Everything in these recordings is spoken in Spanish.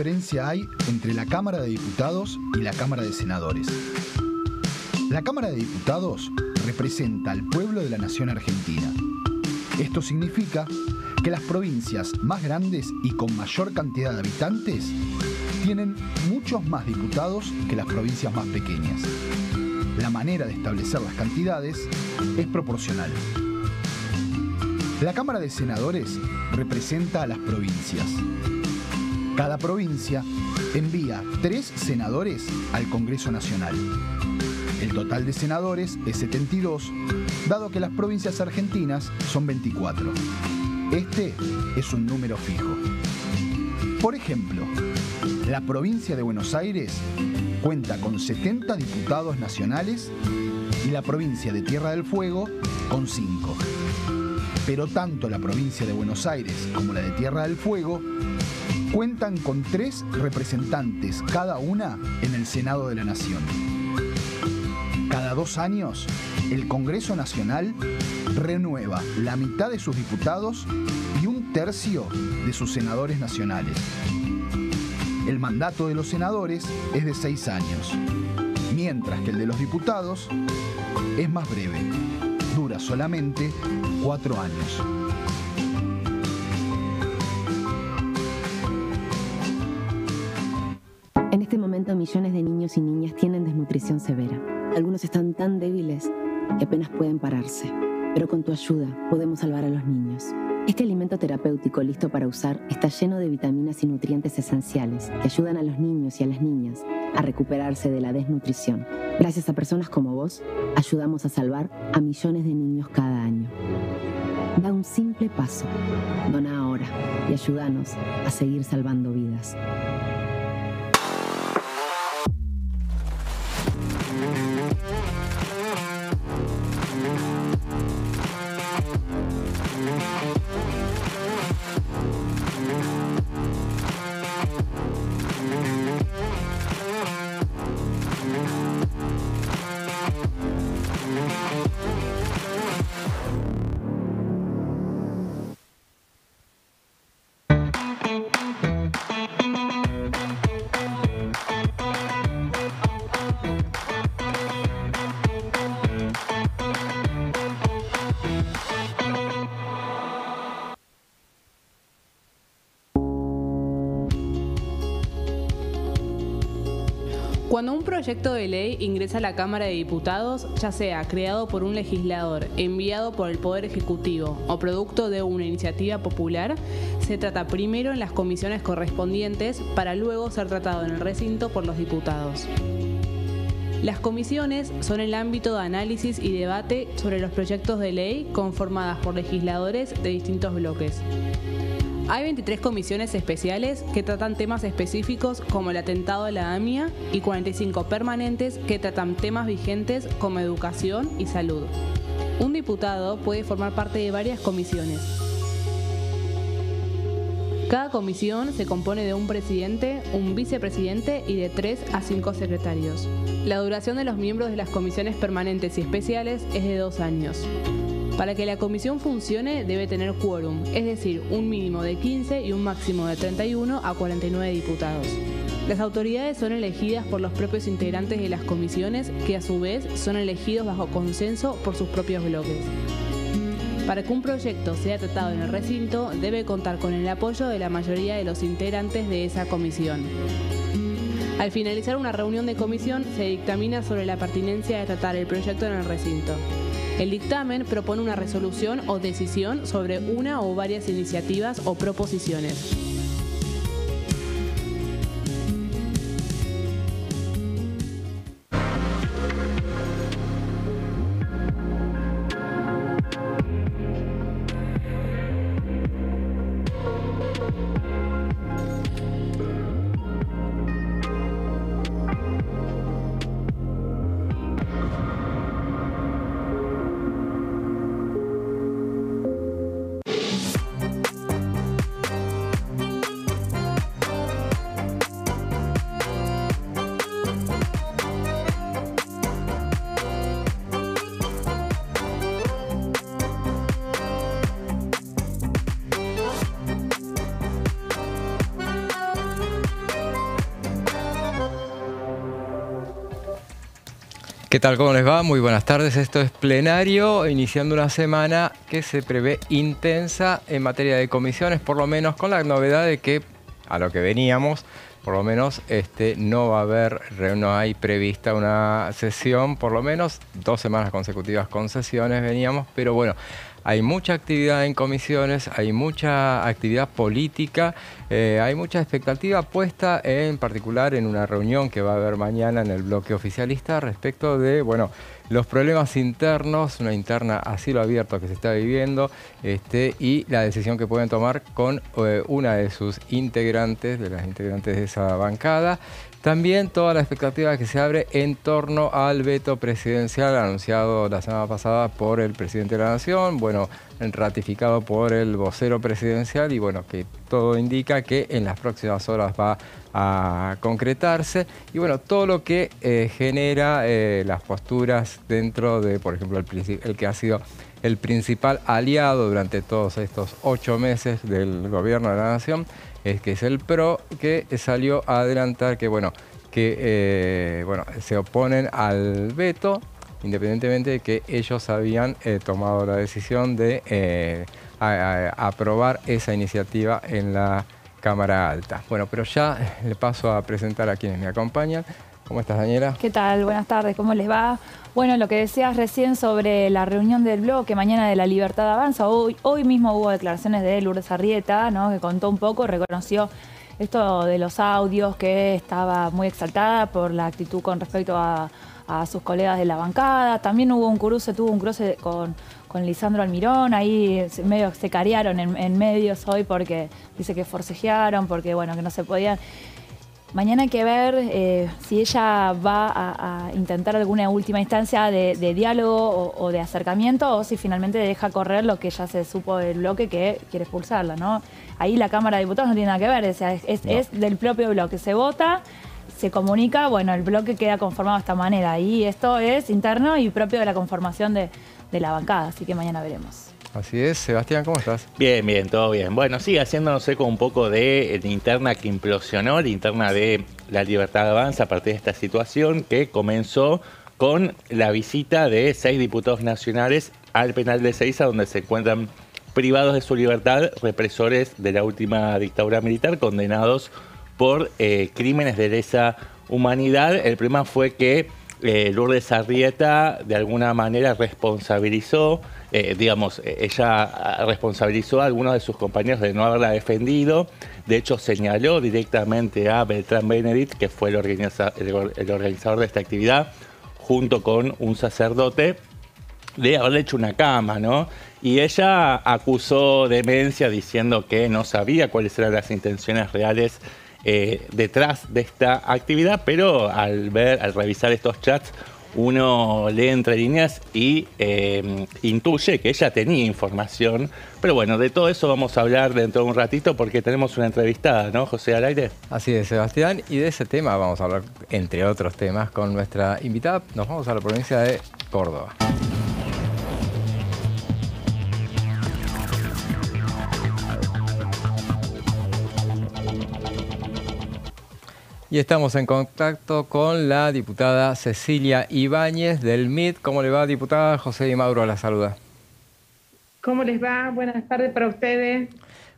diferencia hay entre la Cámara de Diputados y la Cámara de Senadores? La Cámara de Diputados representa al pueblo de la nación argentina. Esto significa que las provincias más grandes y con mayor cantidad de habitantes tienen muchos más diputados que las provincias más pequeñas. La manera de establecer las cantidades es proporcional. La Cámara de Senadores representa a las provincias. Cada provincia envía 3 senadores al Congreso Nacional. El total de senadores es 72, dado que las provincias argentinas son 24. Este es un número fijo. Por ejemplo, la provincia de Buenos Aires cuenta con 70 diputados nacionales y la provincia de Tierra del Fuego con 5. Pero tanto la provincia de Buenos Aires como la de Tierra del Fuego cuentan con 3 representantes cada una en el Senado de la Nación. Cada 2 años, el Congreso Nacional renueva la mitad de sus diputados y 1/3 de sus senadores nacionales. El mandato de los senadores es de 6 años, mientras que el de los diputados es más breve, dura solamente 4 años. En este momento, millones de niños y niñas tienen desnutrición severa. Algunos están tan débiles que apenas pueden pararse. Pero con tu ayuda podemos salvar a los niños. Este alimento terapéutico listo para usar está lleno de vitaminas y nutrientes esenciales que ayudan a los niños y a las niñas a recuperarse de la desnutrición. Gracias a personas como vos, ayudamos a salvar a millones de niños cada año. Da un simple paso. Dona ahora y ayúdanos a seguir salvando vidas. Cuando un proyecto de ley ingresa a la Cámara de Diputados, ya sea creado por un legislador, enviado por el Poder Ejecutivo o producto de una iniciativa popular, se trata primero en las comisiones correspondientes para luego ser tratado en el recinto por los diputados. Las comisiones son el ámbito de análisis y debate sobre los proyectos de ley conformadas por legisladores de distintos bloques. Hay 23 comisiones especiales que tratan temas específicos como el atentado de la AMIA y 45 permanentes que tratan temas vigentes como educación y salud. Un diputado puede formar parte de varias comisiones. Cada comisión se compone de un presidente, un vicepresidente y de 3 a 5 secretarios. La duración de los miembros de las comisiones permanentes y especiales es de 2 años. Para que la comisión funcione debe tener quórum, es decir, un mínimo de 15 y un máximo de 31 a 49 diputados. Las autoridades son elegidas por los propios integrantes de las comisiones, que a su vez son elegidos bajo consenso por sus propios bloques. Para que un proyecto sea tratado en el recinto, debe contar con el apoyo de la mayoría de los integrantes de esa comisión. Al finalizar una reunión de comisión, se dictamina sobre la pertinencia de tratar el proyecto en el recinto. El dictamen propone una resolución o decisión sobre una o varias iniciativas o proposiciones. tal? ¿Cómo les va? Muy buenas tardes. Esto es Plenario, iniciando una semana que se prevé intensa en materia de comisiones, por lo menos con la novedad de que, a lo que veníamos, por lo menos no hay prevista una sesión, por lo menos 2 semanas consecutivas con sesiones veníamos, pero bueno, hay mucha actividad en comisiones, hay mucha actividad política, hay mucha expectativa puesta en particular en una reunión que va a haber mañana en el bloque oficialista respecto de, los problemas internos, una interna a cielo abierto que se está viviendo y la decisión que pueden tomar con una de sus integrantes, de las integrantes de esa bancada. También toda la expectativa que se abre en torno al veto presidencial anunciado la semana pasada por el presidente de la Nación, ratificado por el vocero presidencial y que todo indica que en las próximas horas va a concretarse y todo lo que genera las posturas dentro de, por ejemplo, el que ha sido el principal aliado durante todos estos 8 meses del gobierno de la Nación, que es el PRO, que salió a adelantar que se oponen al veto, independientemente de que ellos habían tomado la decisión de aprobar esa iniciativa en la Cámara Alta. Pero ya le paso a presentar a quienes me acompañan. ¿Cómo estás, Daniela? ¿Qué tal? Buenas tardes, ¿cómo les va? Bueno, lo que decías recién sobre la reunión del bloque mañana de La Libertad Avanza, hoy mismo hubo declaraciones de Lourdes Arrieta, ¿no?, que contó un poco, reconoció esto de los audios, que estaba muy exaltada por la actitud con respecto a sus colegas de la bancada. También tuvo un cruce con Lisandro Almirón, ahí medio se carearon en medios hoy porque dice que forcejearon, porque que no se podían. Mañana hay que ver si ella va a intentar alguna última instancia de diálogo o de acercamiento, o si finalmente deja correr lo que ya se supo del bloque, que quiere expulsarla, ¿no? Ahí la Cámara de Diputados no tiene nada que ver, es del propio bloque. Se vota, se comunica, el bloque queda conformado de esta manera. Y esto es interno y propio de la conformación de la bancada, así que mañana veremos. Así es. Sebastián, ¿cómo estás? Bien, todo bien. Sigue haciéndonos eco un poco de la interna que implosionó, la interna de La Libertad Avanza a partir de esta situación que comenzó con la visita de 6 diputados nacionales al penal de Ezeiza, donde se encuentran privados de su libertad represores de la última dictadura militar, condenados por crímenes de lesa humanidad. El problema fue que Lourdes Arrieta de alguna manera responsabilizó, ella responsabilizó a algunos de sus compañeros de no haberla defendido. De hecho, señaló directamente a Beltrán Benedict, que fue el organizador de esta actividad, junto con un sacerdote, de haberle hecho una cama, ¿no? Y ella acusó demencia diciendo que no sabía cuáles eran las intenciones reales detrás de esta actividad, pero al revisar estos chats, uno lee entre líneas y intuye que ella tenía información. Pero de todo eso vamos a hablar dentro de un ratito porque tenemos una entrevistada, ¿no, José, al aire? Así es, Sebastián, y de ese tema vamos a hablar, entre otros temas, con nuestra invitada. Nos vamos a la provincia de Córdoba. Y estamos en contacto con la diputada Cecilia Ibáñez del MID. ¿Cómo le va, diputada? José Di Mauro la saluda. ¿Cómo les va? Buenas tardes para ustedes.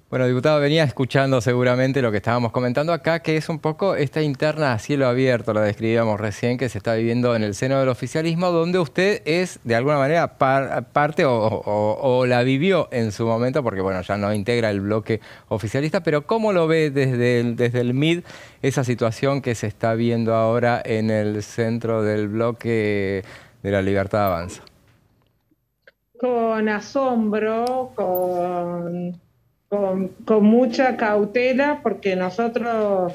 Bueno, diputada, venía escuchando seguramente lo que estábamos comentando acá, que es un poco esta interna a cielo abierto, la describíamos recién, que se está viviendo en el seno del oficialismo, donde usted es, de alguna manera, parte o la vivió en su momento, porque ya no integra el bloque oficialista, pero ¿cómo lo ve desde el MID esa situación que se está viendo ahora en el centro del bloque de La Libertad Avanza? Con asombro, con mucha cautela, porque nosotros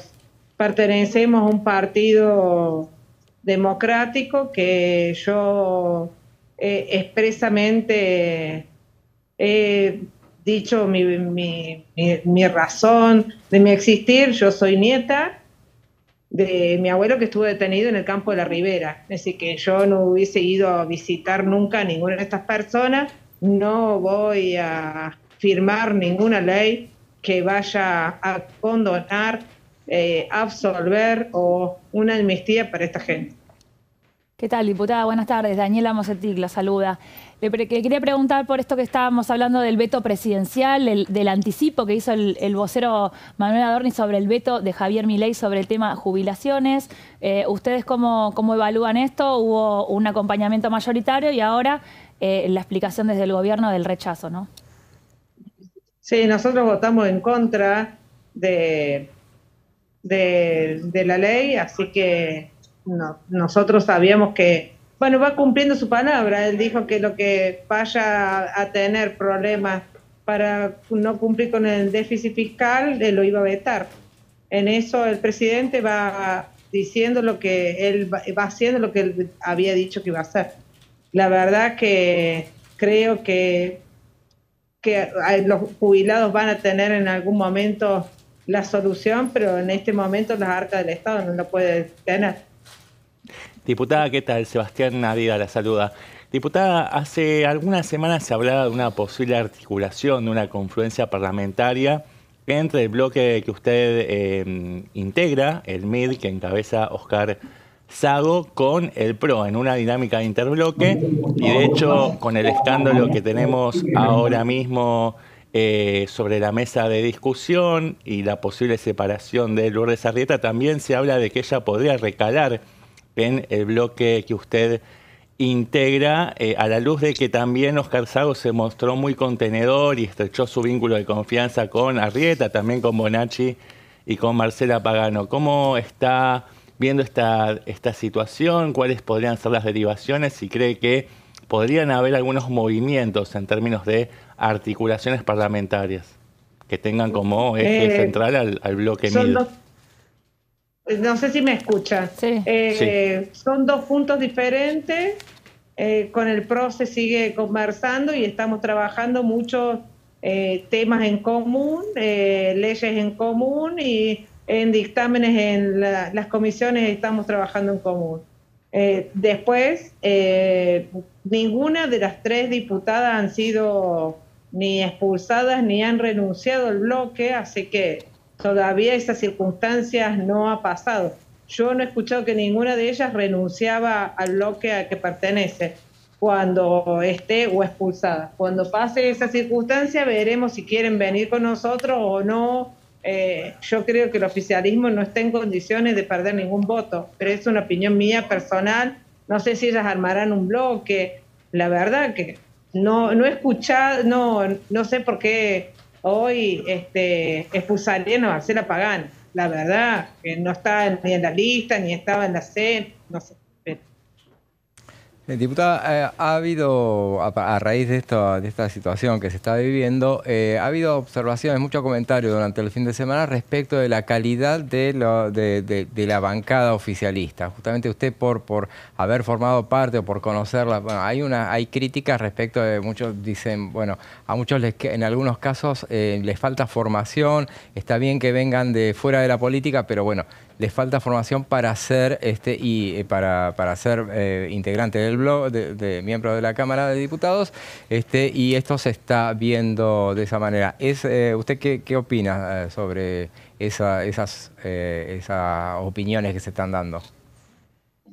pertenecemos a un partido democrático que yo expresamente he dicho mi razón de mi existir. Yo soy nieta de mi abuelo que estuvo detenido en el campo de la Ribera, es decir, que yo no hubiese ido a visitar nunca a ninguna de estas personas. No voy a firmar ninguna ley que vaya a condonar, absolver o una amnistía para esta gente. ¿Qué tal, diputada? Buenas tardes. Daniela Mosetic la saluda. Le quería preguntar por esto que estábamos hablando del veto presidencial, del anticipo que hizo el vocero Manuel Adorni sobre el veto de Javier Milei sobre el tema jubilaciones. ¿Ustedes cómo evalúan esto? Hubo un acompañamiento mayoritario y ahora la explicación desde el gobierno del rechazo, ¿no? Sí, nosotros votamos en contra de la ley, así que nosotros sabíamos que, bueno, va cumpliendo su palabra. Él dijo que lo que vaya a tener problemas para no cumplir con el déficit fiscal, él lo iba a vetar. En eso el presidente va diciendo lo que él va haciendo, lo que él había dicho que iba a hacer. La verdad que creo que los jubilados van a tener en algún momento la solución, pero en este momento las arcas del Estado no la puede tener. Diputada, ¿qué tal? Sebastián Navida la saluda. Diputada, hace algunas semanas se hablaba de una posible articulación, de una confluencia parlamentaria entre el bloque que usted integra, el MID, que encabeza Oscar Sago, con el PRO, en una dinámica de interbloque, y de hecho, con el escándalo que tenemos ahora mismo sobre la mesa de discusión y la posible separación de Lourdes Arrieta, también se habla de que ella podría recalar en el bloque que usted integra, a la luz de que también Oscar Sago se mostró muy contenedor y estrechó su vínculo de confianza con Arrieta, también con Bonacci y con Marcela Pagano. ¿Cómo está viendo esta situación? ¿Cuáles podrían ser las derivaciones? ¿Y cree que podrían haber algunos movimientos en términos de articulaciones parlamentarias que tengan como eje central al bloque MID? No sé si me escuchan. Sí. Son dos puntos diferentes. Con el PRO se sigue conversando y estamos trabajando muchos temas en común, leyes en común, y en dictámenes en las comisiones estamos trabajando en común. Después, ninguna de las tres diputadas han sido ni expulsadas ni han renunciado al bloque, así que todavía esas circunstancias no ha pasado. Yo no he escuchado que ninguna de ellas renunciaba al bloque al que pertenece cuando esté o expulsada. Cuando pase esa circunstancia veremos si quieren venir con nosotros o no. Yo creo que el oficialismo no está en condiciones de perder ningún voto, pero es una opinión mía personal. No sé si ellas armarán un bloque. La verdad que no he escuchado, no sé por qué hoy expulsarían a Marcela Pagano. La verdad que no está ni en la lista, ni estaba en la CEN, no sé. Diputada, ha habido, a raíz de esta situación que se está viviendo, ha habido observaciones, mucho comentario durante el fin de semana respecto de la calidad de la bancada oficialista. Justamente usted por haber formado parte o por conocerla, bueno, hay críticas respecto de muchos dicen, bueno, a muchos en algunos casos les falta formación, está bien que vengan de fuera de la política, pero bueno, les falta formación para ser para ser integrante del blog, de miembro de la Cámara de Diputados, y esto se está viendo de esa manera. ¿Usted qué opina sobre esas opiniones que se están dando?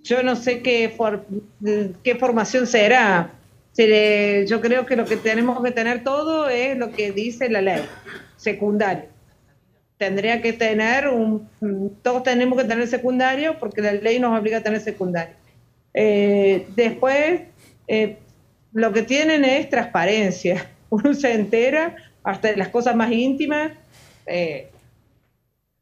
Yo no sé qué formación será. Yo creo que lo que tenemos que tener todo es lo que dice la ley, secundario. Tendría que tener todos tenemos que tener secundario porque la ley nos obliga a tener secundario. Después, lo que tienen es transparencia. Uno se entera hasta de las cosas más íntimas.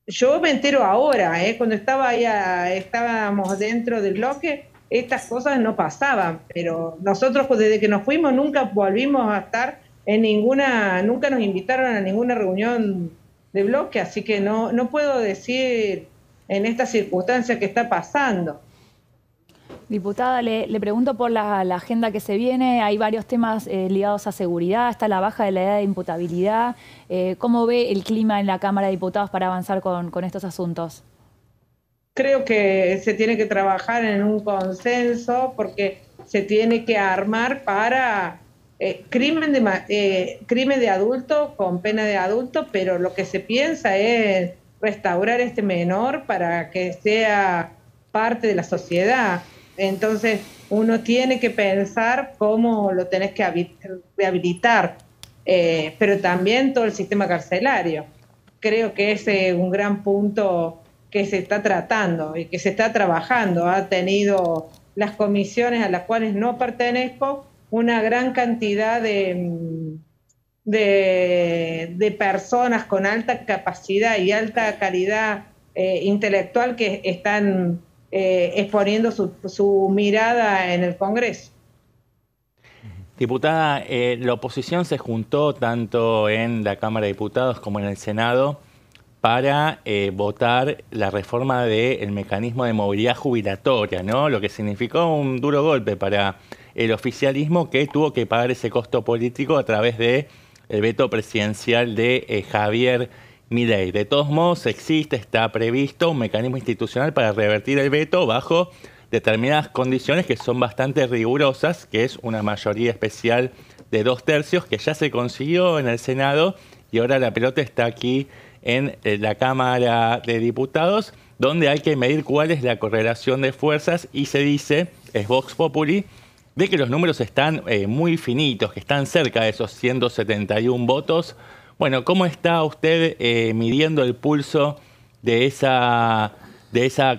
Yo me entero ahora, cuando estábamos dentro del bloque, estas cosas no pasaban, pero nosotros desde que nos fuimos nunca volvimos a estar nunca nos invitaron a ninguna reunión de bloque, así que no puedo decir en esta circunstancia que está pasando. Diputada, le pregunto por la agenda que se viene. Hay varios temas ligados a seguridad, está la baja de la edad de imputabilidad. ¿Cómo ve el clima en la Cámara de Diputados para avanzar con estos asuntos? Creo que se tiene que trabajar en un consenso porque se tiene que armar para crimen de adulto con pena de adulto, pero lo que se piensa es restaurar este menor para que sea parte de la sociedad. Entonces uno tiene que pensar cómo lo tenés que rehabilitar, pero también todo el sistema carcelario. Creo que ese es un gran punto que se está tratando y que se está trabajando. Ha tenido las comisiones a las cuales no pertenezco una gran cantidad de personas con alta capacidad y alta calidad intelectual que están exponiendo su mirada en el Congreso. Diputada, la oposición se juntó tanto en la Cámara de Diputados como en el Senado para votar la reforma del mecanismo de movilidad jubilatoria, ¿no? Lo que significó un duro golpe para el oficialismo, que tuvo que pagar ese costo político a través del veto presidencial de Javier Milei. De todos modos, está previsto un mecanismo institucional para revertir el veto bajo determinadas condiciones que son bastante rigurosas, que es una mayoría especial de 2/3, que ya se consiguió en el Senado y ahora la pelota está aquí en la Cámara de Diputados, donde hay que medir cuál es la correlación de fuerzas y se dice, es Vox Populi, de que los números están muy finitos, que están cerca de esos 171 votos. Bueno, ¿cómo está usted midiendo el pulso de esa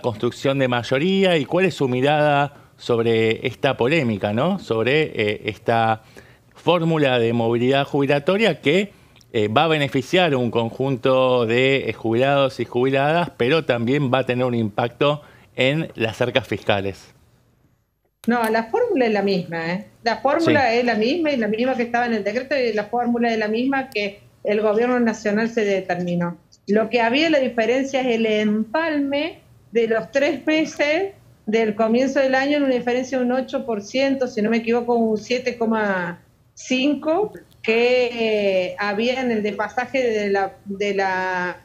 construcción de mayoría y cuál es su mirada sobre esta polémica, ¿no? Sobre esta fórmula de movilidad jubilatoria que va a beneficiar a un conjunto de jubilados y jubiladas, pero también va a tener un impacto en las arcas fiscales? No, la fórmula es la misma, ¿eh? La fórmula es la misma y la misma que estaba en el decreto y la fórmula es la misma que el gobierno nacional se determinó. Lo que había la diferencia es el empalme de los 3 meses del comienzo del año, en una diferencia de un 8%, si no me equivoco, un 7,5%, que había en el desfasaje de la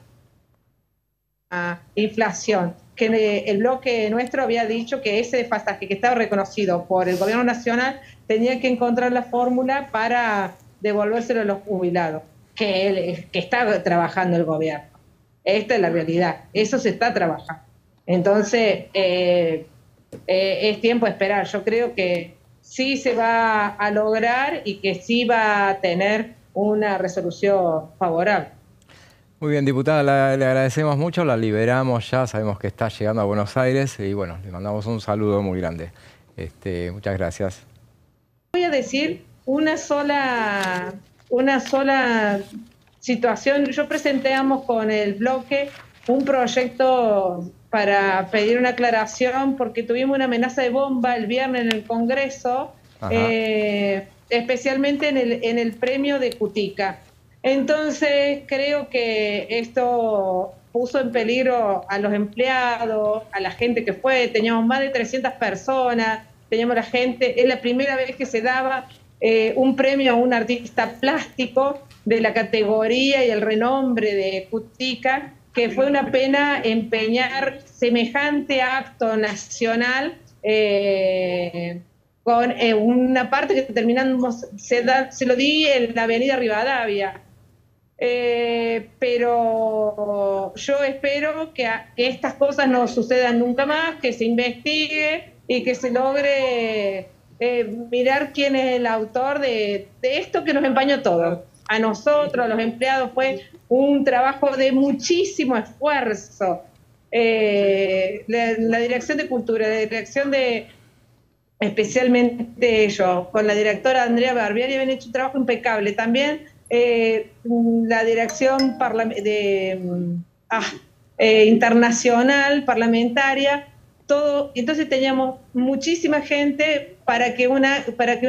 inflación. Que el bloque nuestro había dicho que ese desfasaje que estaba reconocido por el gobierno nacional tenía que encontrar la fórmula para devolvérselo a los jubilados, que está trabajando el gobierno. Esta es la realidad, eso se está trabajando. Entonces, es tiempo de esperar. Yo creo que sí se va a lograr y que sí va a tener una resolución favorable. Muy bien, diputada, le agradecemos mucho, la liberamos ya, sabemos que está llegando a Buenos Aires y bueno, le mandamos un saludo muy grande. Muchas gracias. Voy a decir una sola situación. Yo presentamos con el bloque un proyecto para pedir una aclaración porque tuvimos una amenaza de bomba el viernes en el Congreso, especialmente en el premio de Cutica. Entonces creo que esto puso en peligro a los empleados, a la gente que fue. Teníamos más de 300 personas, teníamos la gente, es la primera vez que se daba un premio a un artista plástico de la categoría y el renombre de Cutica, que fue una pena empeñar semejante acto nacional con una parte que terminamos, se lo di en la avenida Rivadavia. Pero yo espero que estas cosas no sucedan nunca más, que se investigue y que se logre mirar quién es el autor de esto que nos empañó todo. A nosotros, a los empleados, fue un trabajo de muchísimo esfuerzo. La Dirección de Cultura, la Dirección de... especialmente ellos, con la directora Andrea Barbieri, habían hecho un trabajo impecable. También la dirección internacional, parlamentaria, todo. Entonces teníamos muchísima gente para que un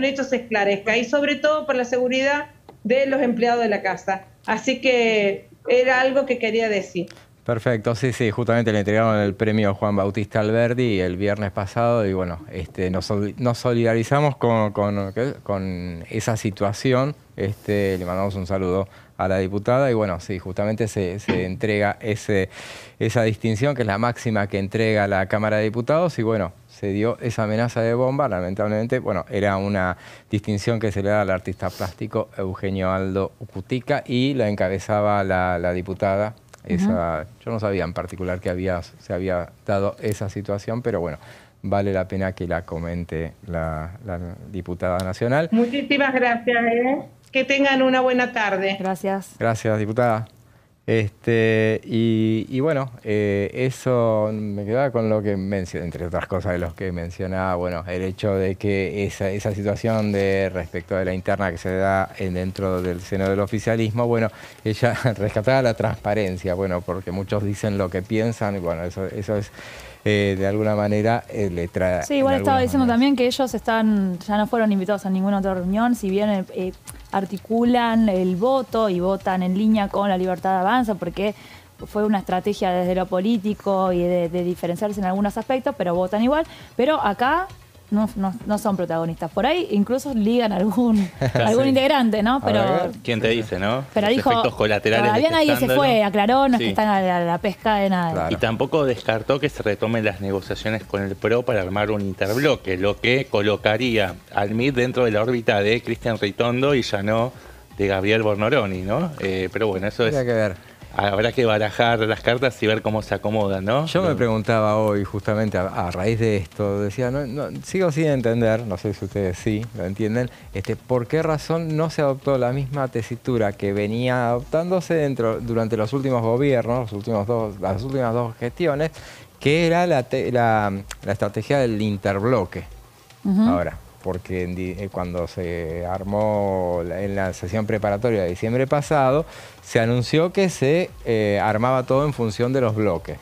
hecho se esclarezca y sobre todo por la seguridad de los empleados de la casa. Así que era algo que quería decir. Perfecto, sí, justamente le entregaron el premio Juan Bautista Alberdi el viernes pasado y bueno, nos solidarizamos con esa situación, le mandamos un saludo a la diputada y bueno, sí, justamente se entrega esa distinción que es la máxima que entrega la Cámara de Diputados y bueno, se dio esa amenaza de bomba, lamentablemente, bueno, era una distinción que se le da al artista plástico Eugenio Aldo Cutica y la encabezaba la diputada. Yo no sabía en particular que se había dado esa situación, pero bueno, vale la pena que la comente la diputada nacional. Muchísimas gracias, que tengan una buena tarde. Gracias. Gracias, diputada. Y bueno, eso me quedaba con lo que mencioné, entre otras cosas de los que mencionaba, bueno, el hecho de que esa situación respecto de la interna que se da dentro del seno del oficialismo, bueno, ella rescataba la transparencia, bueno, porque muchos dicen lo que piensan, y bueno, eso es de alguna manera le trae... Sí, igual estaba diciendo también que ellos ya no fueron invitados a ninguna otra reunión, si bien articulan el voto y votan en línea con la Libertad Avanza, porque fue una estrategia desde lo político y de diferenciarse en algunos aspectos, pero votan igual. Pero acá no son protagonistas. Por ahí incluso ligan algún integrante, ¿no? Pero ¿quién te dice, no? Pero los dijo, efectos colaterales todavía de nadie este se fue, aclaró, no es sí. que están a la pesca de nada. Claro. Y tampoco descartó que se retomen las negociaciones con el PRO para armar un interbloque, lo que colocaría al MID dentro de la órbita de Cristian Ritondo y ya no de Gabriel Bornoroni, ¿no? Pero bueno, eso Habría que ver. Habrá que barajar las cartas y ver cómo se acomodan, ¿no? Yo me preguntaba hoy, justamente a raíz de esto, decía, sigo sin entender, no sé si ustedes sí lo entienden, por qué razón no se adoptó la misma tesitura que venía adoptándose durante los últimos gobiernos, las últimas dos gestiones, que era la estrategia del interbloque. Ahora, porque porque se armó en la sesión preparatoria de diciembre pasado, se anunció que se armaba todo en función de los bloques.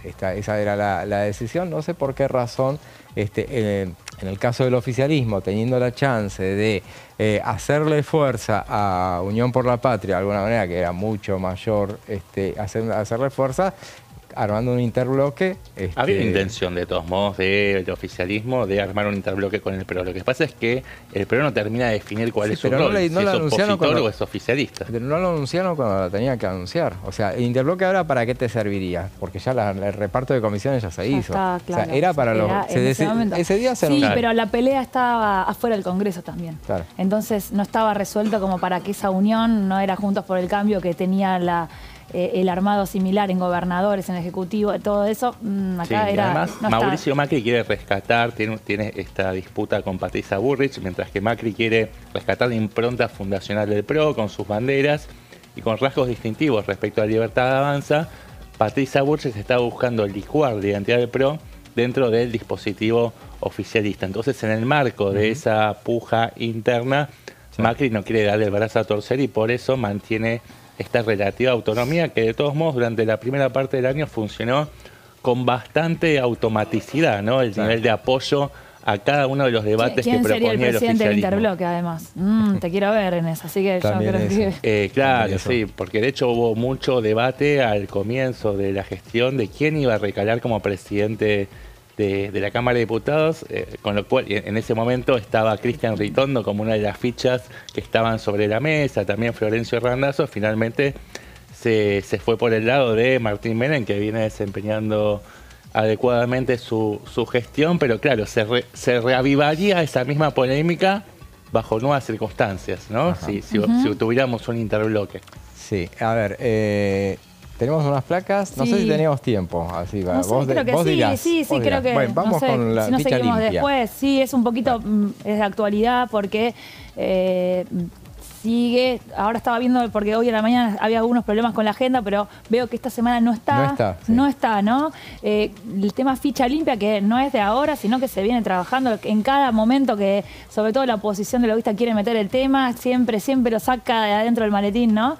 Esa era la decisión. No sé por qué razón, en el caso del oficialismo, teniendo la chance de hacerle fuerza a Unión por la Patria, de alguna manera, que era mucho mayor, hacerle fuerza, armando un interbloque. Había intención, de todos modos, del oficialismo de armar un interbloque con el PRO. Lo que pasa es que el PRO no termina de definir cuál es su rol, si es opositor o es oficialista. Pero no lo anunciaron cuando lo tenían que anunciar. O sea, el interbloque ahora, ¿para qué te serviría? Porque ya el reparto de comisiones ya se hizo. Está, claro. O sea, era para ese día se anunció. Sí, pero la pelea estaba afuera del Congreso también. Claro. Entonces no estaba resuelto como para que esa unión no era Juntos por el Cambio, que tenía el armado similar en gobernadores, en ejecutivo, todo eso, acá era... Además, Mauricio Macri quiere rescatar, tiene esta disputa con Patricia Bullrich, mientras que Macri quiere rescatar la impronta fundacional del PRO con sus banderas y con rasgos distintivos respecto a Libertad Avanza. Patricia Bullrich está buscando licuar la identidad del PRO dentro del dispositivo oficialista. Entonces, en el marco de esa puja interna, Macri no quiere darle el brazo a torcer y por eso mantiene esta relativa autonomía que de todos modos durante la primera parte del año funcionó con bastante automaticidad, ¿no? El nivel de apoyo a cada uno de los debates que proponía el oficialismo. ¿Quién sería el presidente del interbloque, además? Te quiero ver en eso, así que también yo creo que... claro, sí, porque de hecho hubo mucho debate al comienzo de la gestión de quién iba a recalar como presidente de la Cámara de Diputados, con lo cual en ese momento estaba Cristian Ritondo como una de las fichas que estaban sobre la mesa, también Florencio Randazzo. Finalmente se fue por el lado de Martín Menem, que viene desempeñando adecuadamente su gestión, pero claro, se reavivaría esa misma polémica bajo nuevas circunstancias, ¿no? Si tuviéramos un interbloque. Sí, a ver, tenemos unas placas, no sé si teníamos tiempo, así va. No sé, creo que dirás, sí, creo que... Bueno, vamos con la si no ficha seguimos limpia. después, sí, es un poquito, es de actualidad porque sigue, ahora estaba viendo, porque hoy en la mañana había algunos problemas con la agenda, pero veo que esta semana no está, ¿no? El tema ficha limpia, que no es de ahora, sino que se viene trabajando en cada momento que, sobre todo la oposición de lobista quiere meter el tema, siempre lo saca de adentro del maletín, ¿no?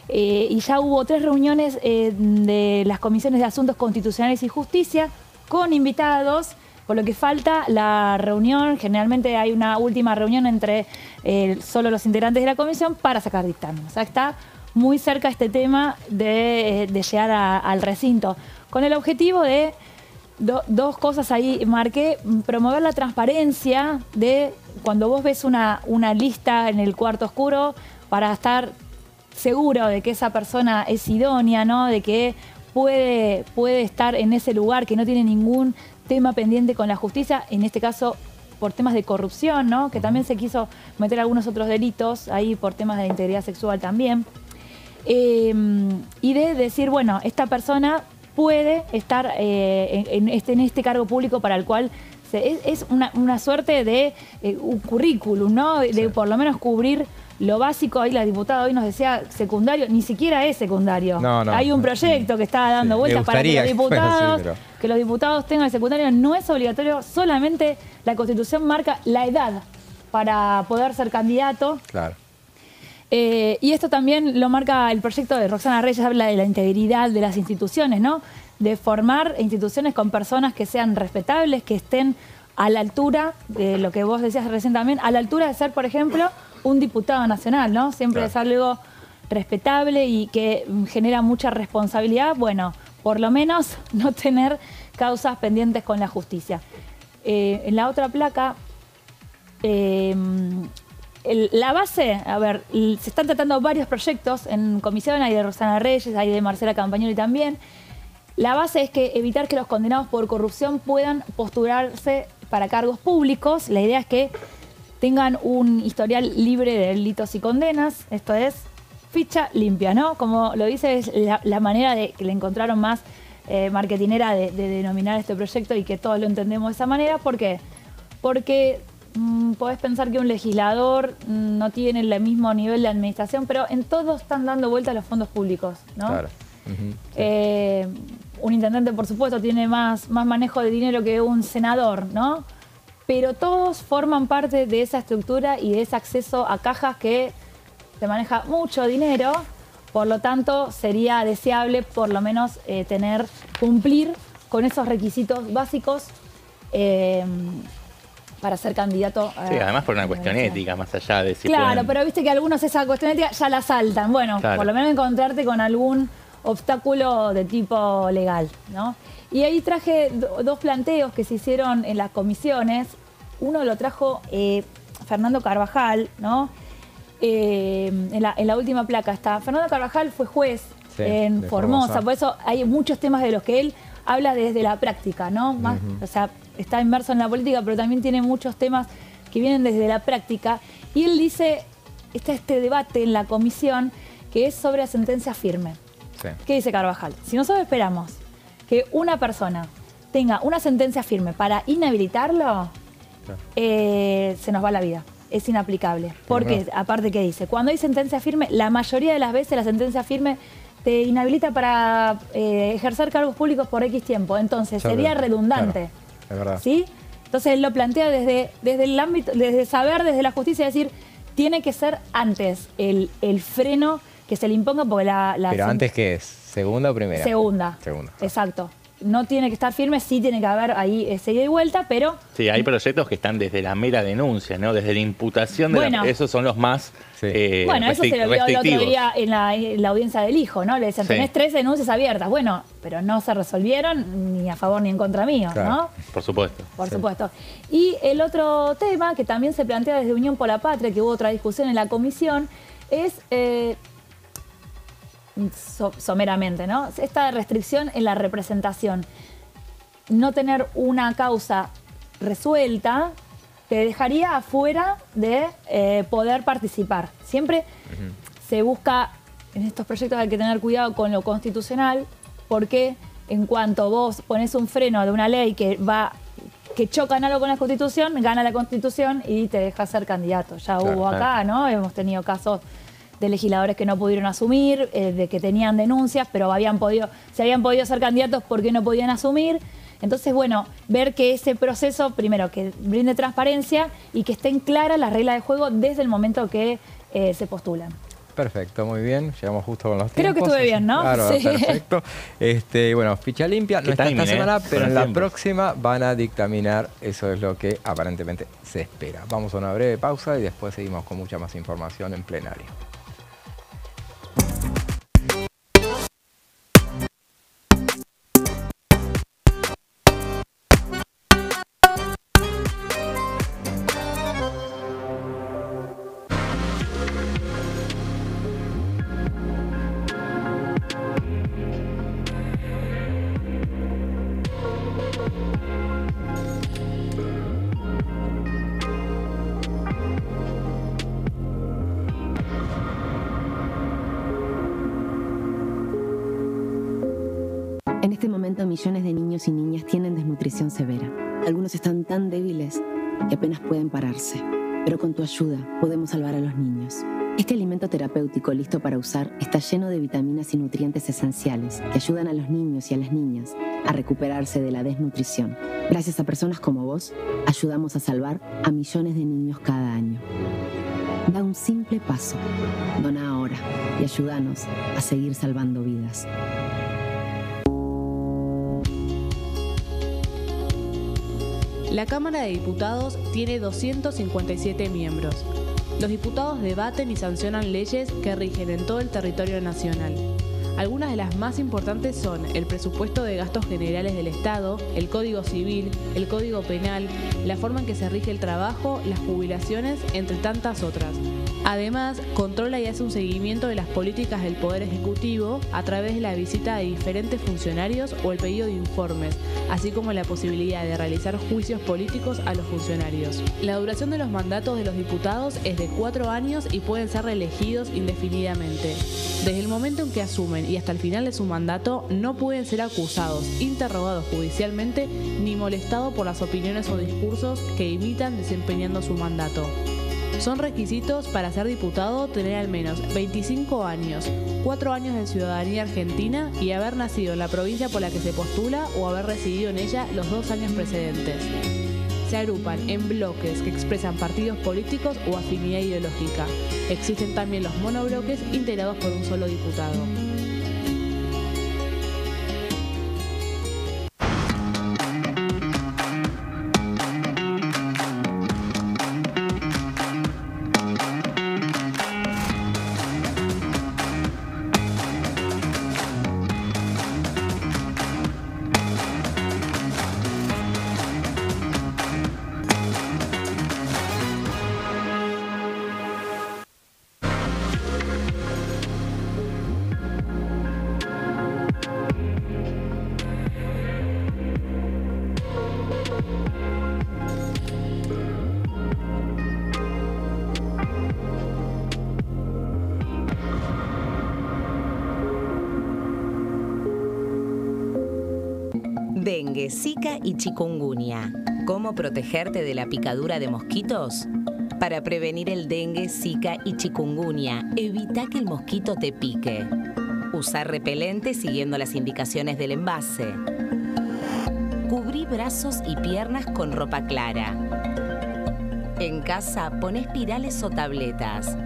Y ya hubo 3 reuniones de las comisiones de Asuntos Constitucionales y Justicia con invitados, por lo que falta la reunión. Generalmente hay una última reunión entre solo los integrantes de la comisión para sacar dictamen. O sea, está muy cerca este tema de llegar al recinto, con el objetivo de dos cosas ahí marqué: promover la transparencia de cuando vos ves una lista en el cuarto oscuro, para estar seguro de que esa persona es idónea, ¿no? De que puede estar en ese lugar, que no tiene ningún tema pendiente con la justicia, en este caso por temas de corrupción, ¿no? Que también se quiso meter algunos otros delitos ahí por temas de integridad sexual también. Y de decir, bueno, esta persona puede estar en este cargo público para el cual es una suerte de un currículum, ¿no? De por lo menos cubrir lo básico. Ahí la diputada hoy nos decía secundario, ni siquiera es secundario. No. Hay un proyecto que está dando vueltas para que los diputados tengan el secundario. No es obligatorio, solamente la Constitución marca la edad para poder ser candidato. Claro. Y esto también lo marca el proyecto de Roxana Reyes, habla de la integridad de las instituciones, ¿no? De formar instituciones con personas que sean respetables, que estén a la altura de lo que vos decías recién también, a la altura de ser, por ejemplo, un diputado nacional, ¿no? Siempre es algo respetable y que genera mucha responsabilidad. Bueno, por lo menos no tener causas pendientes con la justicia. En la otra placa, la base, a ver, se están tratando varios proyectos en comisión, hay de Roxana Reyes, hay de Marcela Campagnoli también. La base es que evitar que los condenados por corrupción puedan postularse para cargos públicos. La idea es que tengan un historial libre de delitos y condenas. Esto es ficha limpia, ¿no? Como lo dice, es la manera de que le encontraron más marketinera de denominar este proyecto y que todos lo entendemos de esa manera. ¿Por qué? Porque podés pensar que un legislador no tiene el mismo nivel de administración, pero en todos están dando vuelta a los fondos públicos, ¿no? Claro. Un intendente, por supuesto, tiene más manejo de dinero que un senador, ¿no? Pero todos forman parte de esa estructura y de ese acceso a cajas que se maneja mucho dinero. Por lo tanto, sería deseable, por lo menos, cumplir con esos requisitos básicos para ser candidato. Sí, además por una cuestión ética, más allá de si claro, pueden... pero viste que algunos esa cuestión ética ya la saltan. Bueno, claro, por lo menos encontrarte con algún obstáculo de tipo legal, ¿no? Y ahí traje dos planteos que se hicieron en las comisiones. Uno lo trajo Fernando Carvajal, ¿no? En la última placa está. Fernando Carvajal fue juez en Formosa, por eso hay muchos temas de los que él habla desde la práctica, ¿no? Más, o sea, está inmerso en la política, pero también tiene muchos temas que vienen desde la práctica. Y él dice, está este debate en la comisión que es sobre la sentencia firme. Sí. ¿Qué dice Carvajal? Si nosotros esperamos que una persona tenga una sentencia firme para inhabilitarlo, se nos va la vida. Es inaplicable. Porque, aparte, ¿qué dice? Cuando hay sentencia firme, la mayoría de las veces la sentencia firme te inhabilita para ejercer cargos públicos por X tiempo. Entonces, sería redundante. Claro, es verdad. ¿Sí? Entonces, él lo plantea desde el ámbito, desde saber, desde la justicia, decir, tiene que ser antes el freno que se le imponga porque Pero antes, ¿qué es? ¿Segunda o primera? Segunda. Exacto. No tiene que estar firme, sí tiene que haber ahí seguida y vuelta, pero... Sí, hay proyectos que están desde la mera denuncia, ¿no? Desde la imputación de esos son los más bueno, eso se lo vio el otro día en la audiencia del hijo, ¿no? Le decían, tenés 3 denuncias abiertas. Bueno, pero no se resolvieron ni a favor ni en contra mío, ¿no? Por supuesto. Por supuesto. Y el otro tema que también se plantea desde Unión por la Patria, que hubo otra discusión en la comisión, es... someramente, ¿no? Esta restricción en la representación. No tener una causa resuelta te dejaría afuera de poder participar. Siempre se busca, en estos proyectos hay que tener cuidado con lo constitucional, porque en cuanto vos pones un freno de una ley que choca en algo con la Constitución, gana la Constitución y te deja ser candidato. Ya hubo acá, ¿no? Hemos tenido casos de legisladores que no pudieron asumir, de que tenían denuncias, pero se habían podido ser candidatos porque no podían asumir. Entonces, bueno, ver que ese proceso, primero, que brinde transparencia y que estén claras las reglas de juego desde el momento que se postulan. Perfecto, muy bien. Llegamos justo con los Creo tiempos. que estuve bien, ¿no? Claro, sí. Perfecto. Bueno, ficha limpia. No está esta semana, pero en la próxima van a dictaminar. Eso es lo que aparentemente se espera. Vamos a una breve pausa y después seguimos con mucha más información en plenario. En este momento, millones de niños y niñas tienen desnutrición severa. Algunos están tan débiles que apenas pueden pararse. Pero con tu ayuda podemos salvar a los niños. Este alimento terapéutico listo para usar está lleno de vitaminas y nutrientes esenciales que ayudan a los niños y a las niñas a recuperarse de la desnutrición. Gracias a personas como vos, ayudamos a salvar a millones de niños cada año. Da un simple paso. Dona ahora y ayúdanos a seguir salvando vidas. La Cámara de Diputados tiene 257 miembros. Los diputados debaten y sancionan leyes que rigen en todo el territorio nacional. Algunas de las más importantes son el presupuesto de gastos generales del Estado, el Código Civil, el Código Penal, la forma en que se rige el trabajo, las jubilaciones, entre tantas otras. Además, controla y hace un seguimiento de las políticas del Poder Ejecutivo a través de la visita de diferentes funcionarios o el pedido de informes, así como la posibilidad de realizar juicios políticos a los funcionarios. La duración de los mandatos de los diputados es de 4 años y pueden ser reelegidos indefinidamente. Desde el momento en que asumen y hasta el final de su mandato, no pueden ser acusados, interrogados judicialmente, ni molestados por las opiniones o discursos que imitan desempeñando su mandato. Son requisitos para ser diputado tener al menos 25 años, 4 años de ciudadanía argentina y haber nacido en la provincia por la que se postula o haber residido en ella los 2 años precedentes. Se agrupan en bloques que expresan partidos políticos o afinidad ideológica. Existen también los monobloques integrados por un solo diputado. Dengue, Zika y chikungunya. ¿Cómo protegerte de la picadura de mosquitos? Para prevenir el dengue, Zika y chikungunya, evita que el mosquito te pique. Usar repelente siguiendo las indicaciones del envase. Cubrí brazos y piernas con ropa clara. En casa, pon espirales o tabletas.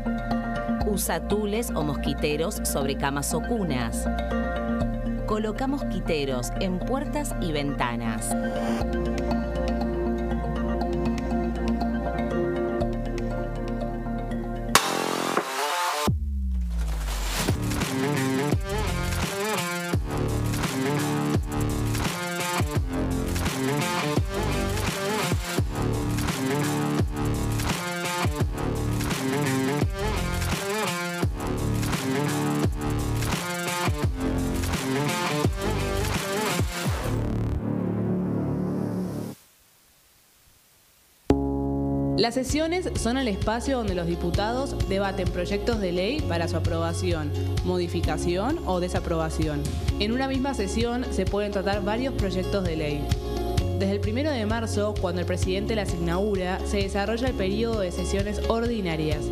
Usa tules o mosquiteros sobre camas o cunas. Coloca mosquiteros en puertas y ventanas. Las sesiones son el espacio donde los diputados debaten proyectos de ley para su aprobación, modificación o desaprobación. En una misma sesión se pueden tratar varios proyectos de ley. Desde el 1 de marzo, cuando el presidente las inaugura, se desarrolla el periodo de sesiones ordinarias.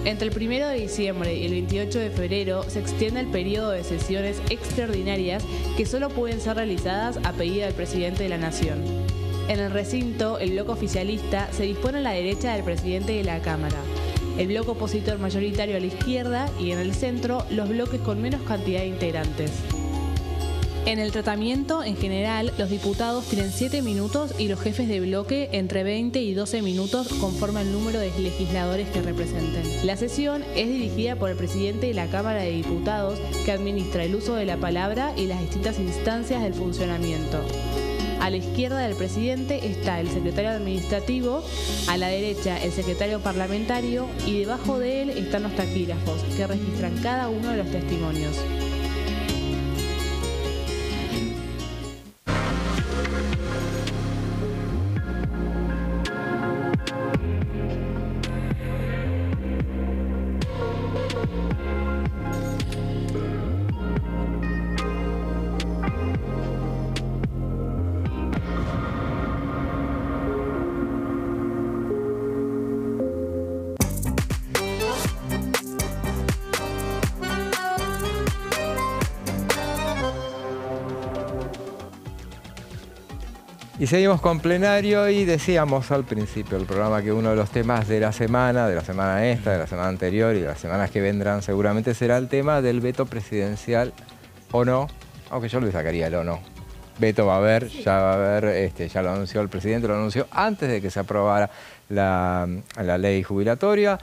Entre el 1 de diciembre y el 28 de febrero se extiende el periodo de sesiones extraordinarias que solo pueden ser realizadas a pedido del presidente de la Nación. En el recinto, el bloque oficialista se dispone a la derecha del presidente de la Cámara, el bloque opositor mayoritario a la izquierda y en el centro los bloques con menos cantidad de integrantes. En el tratamiento, en general, los diputados tienen 7 minutos y los jefes de bloque entre 20 y 12 minutos conforme al número de legisladores que representen. La sesión es dirigida por el presidente de la Cámara de Diputados, que administra el uso de la palabra y las distintas instancias del funcionamiento. A la izquierda del presidente está el secretario administrativo, a la derecha el secretario parlamentario y debajo de él están los taquígrafos, que registran cada uno de los testimonios. Y seguimos con plenario y decíamos al principio del programa que uno de los temas de la semana esta, de la semana anterior y de las semanas que vendrán seguramente será el tema del veto presidencial o no, aunque yo le sacaría el o no. Veto va a haber, ya va a haber, ya lo anunció el presidente, lo anunció antes de que se aprobara la ley jubilatoria,